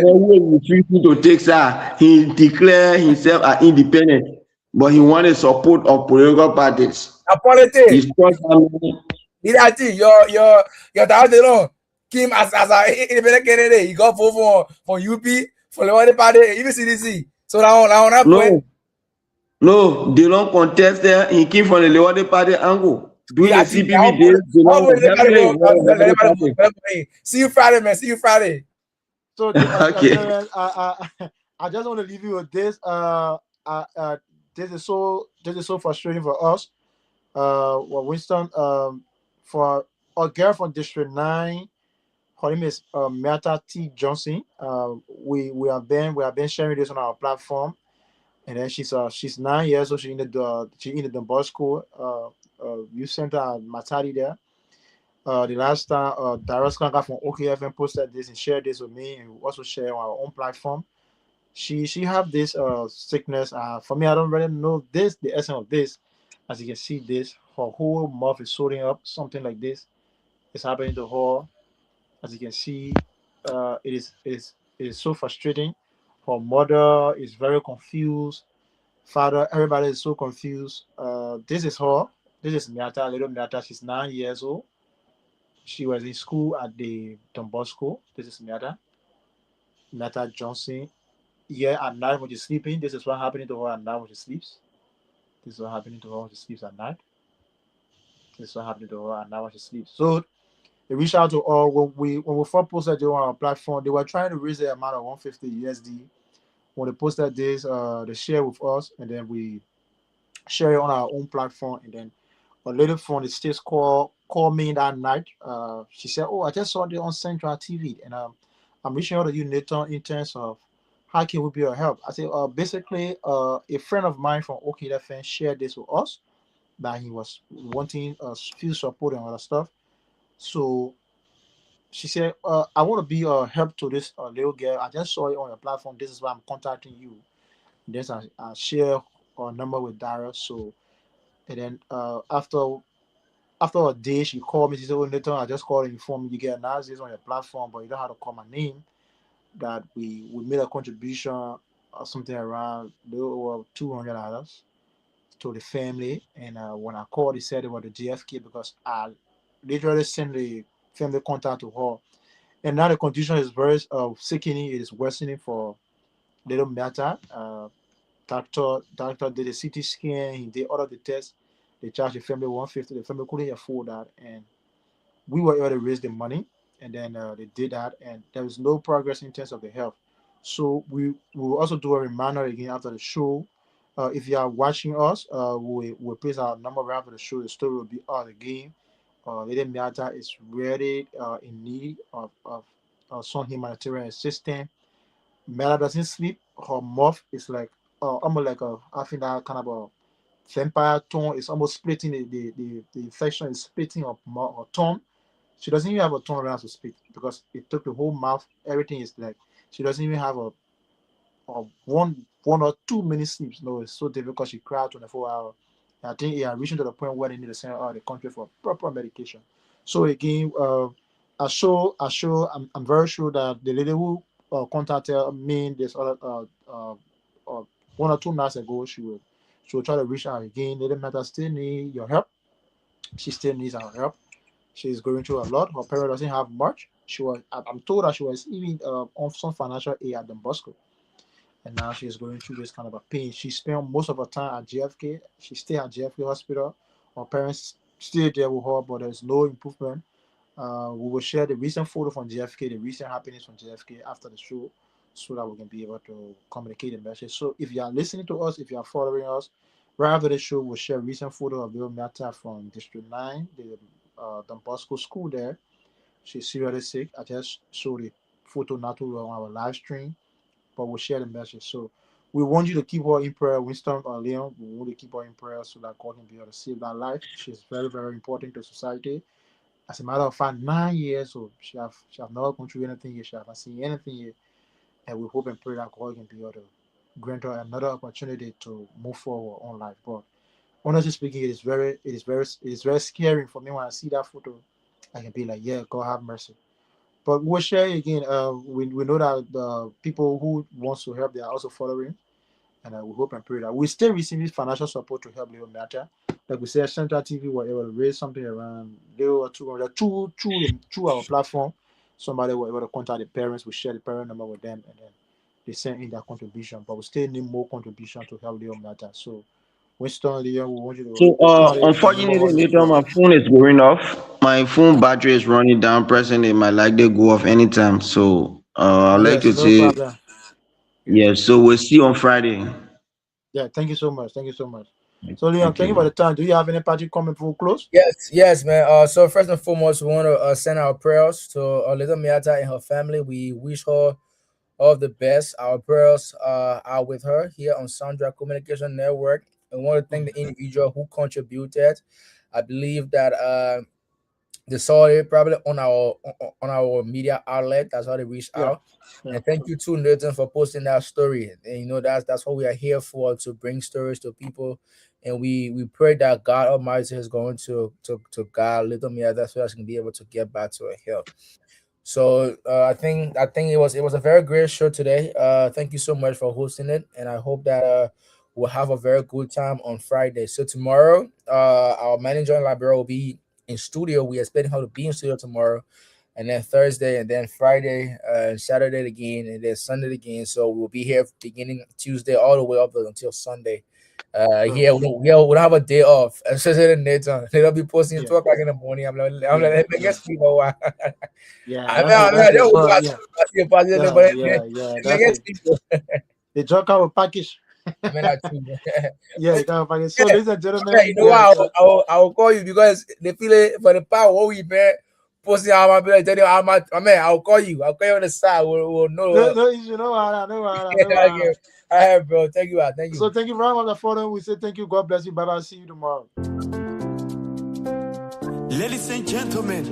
who refusing to take sir, he declared himself an independent, but he wanted support of political parties. A politics. He's your dad alone came as an independent candidate. He got vote for UP for the party, even CDC. So now no, they don't contest there. He came from the Lewade Party angle. Doing the CPB days, see you Friday, man. See you Friday. So okay. I just want to leave you with this. This is so frustrating for us. Winston, for a girl from District 9, her name is Meta T. Johnson. We have been sharing this on our platform, and then she's 9 years old. She in the Don Bosco youth center at Matadi there. The last time Darius Kanka from OKFM posted this and shared this with me, and also share on our own platform. She have this sickness. For me, I don't really know the essence of this. As you can see, her whole mouth is swelling up, something like this is happening to her. As you can see, it is so frustrating. Her mother is very confused. Father, everybody is so confused. This is her. This is Miata, little Miata. She's 9 years old. She was in school at the Don Bosco. This is Miata Johnson. Yeah, at night when she's sleeping, this is what happening to her at night when she sleeps. This is what happening to her when she sleeps at night. This is what happening to her at night when she sleeps. So they reached out to all when we first posted it on our platform. They were trying to raise the amount of 150 USD. When they posted this, they share with us, and then we share it on our own platform. And then a lady from the States called me that night. She said, "Oh, I just saw it on Central TV," and I'm reaching out to you, Nathan, in terms of how can we be of help? I said, basically, a friend of mine from OKFN shared this with us that he was wanting few support and other stuff. So she said, I want to be a help to this little girl. I just saw it on your platform. This is why I'm contacting you. Then I share our number with Dara. So and then after a day, she called me. She said, "Oh, Nathan, I just called and informed me you get analysis on your platform, but you don't have to call my name. That we made a contribution or something around over $200 to the family. And when I called, he said it was the JFK because I literally sent the family contact to her. And now the condition is very sickening. It is worsening for little matter. Doctor did a CT scan. He did all of the tests. They charged the family 150. The family couldn't afford that, and we were able to raise the money. And then they did that, and there was no progress in terms of the health. So we will also do a reminder again after the show. If you are watching us, we'll place our number right after the show. The story will be out again. Lady Miata is really in need of some humanitarian assistance. Mela doesn't sleep. Her mouth is like almost like a I think that kind of a vampire tongue is almost splitting the infection is splitting her tongue. She doesn't even have a tongue around to speak because it took the whole mouth. Everything is like she doesn't even have a one or 2 minute sleeps. No, it's so difficult. She cried 24 hours. I think it had reached to the point where they need to send her out of the country for proper medication. So again, I'm very sure that the lady who contacted me this other 1 or 2 nights ago, she will try to reach out again. Lady matter still need your help. She still needs our help. She's going through a lot. Her parent doesn't have much. I'm told that she was even on some financial aid at Don Bosco, and now she's going through this kind of a pain. She spent most of her time at JFK. She stayed at JFK Hospital. Her parents still there with her, but there's no improvement. We will share the recent photo from JFK, the recent happenings from JFK after the show, so that we can be able to communicate the message. So if you are listening to us, if you are following us, right after the show, we'll share a recent photo of Bill Mata from District 9, the Don Bosco school there. She's seriously sick. I just showed the photo not too long on our live stream, but we'll share the message. So we want you to keep her in prayer, Winston Leon. We want to keep her in prayer so that God can be able to save that life. She's very, very important to society. As a matter of fact, 9 years old. She have never gone through anything yet. She haven't seen anything yet. And we hope and pray that God can be able to grant her another opportunity to move forward on life. But honestly speaking, it is very scary for me when I see that photo. I can be like, yeah, God have mercy. But we'll share again. We know that the people who wants to help, they are also following, and we hope and pray that we still receiving financial support to help Leo Matter. Like we said, Central TV were able to raise something around Leo or 200 through our platform. Somebody were able to contact the parents. We share the parent number with them, and then they send in their contribution. But we still need more contribution to help Leo Matter. So, Winston, Leo, we want you to So, try the number unfortunately, one is later there. my phone is going off. My phone battery is running down. Pressing it might likely go off anytime. So, I'd like Yes, to no say problem. yes. So we'll see you on Friday. Yeah, thank you so much. Thank you so much. So, Leon, Thank thank you for you. the time. Do you have any party comment before we close? Yes, man. So first and foremost, we want to send our prayers to little Miata and her family. We wish her all the best. Our prayers are with her here on Sandra Communication Network. I want to thank the individual who contributed. I believe that they saw it probably on our media outlet. That's how they reached Yeah, out. yeah, And thank you to Nathan for posting that story. And that's what we are here for, to bring stories to people. And we pray that God Almighty is going to guide little Mia that so that she can be able to get back to her health. So I think it was a very great show today. Thank you so much for hosting it, and I hope that we'll have a very good time on Friday. So tomorrow, our manager and librarian will be in studio. We expect her to be in studio tomorrow, and then Thursday, and then Friday, Saturday again, and then Sunday again. So we'll be here beginning Tuesday all the way up until Sunday. sure, Yeah, we don't have a day off. Especially Nathan. They'll be posting at yeah, 2 o'clock in the morning. I'm like, yeah, let me get yeah, sleep a while. yeah. I mean, That's I it. mean, That's I it. don't know But what yeah, you're positive, yeah, but yeah, yeah. let me That's get it. sleep. The drug our package. I mean, that too. Yeah, But the our package. So, yeah, ladies and yeah, you gentlemen, know what? yes, I will call you because they feel it for the power what we man posting how my brother tell you how much. I mean, I'll call you. I'll call you on the side. We'll know. No issue, no wahala, no wahala, no Okay. wahala. All right, bro. Thank you. Thank you. So thank you very much for following. We say thank you. God bless you. Bye bye. See you tomorrow. Ladies and gentlemen,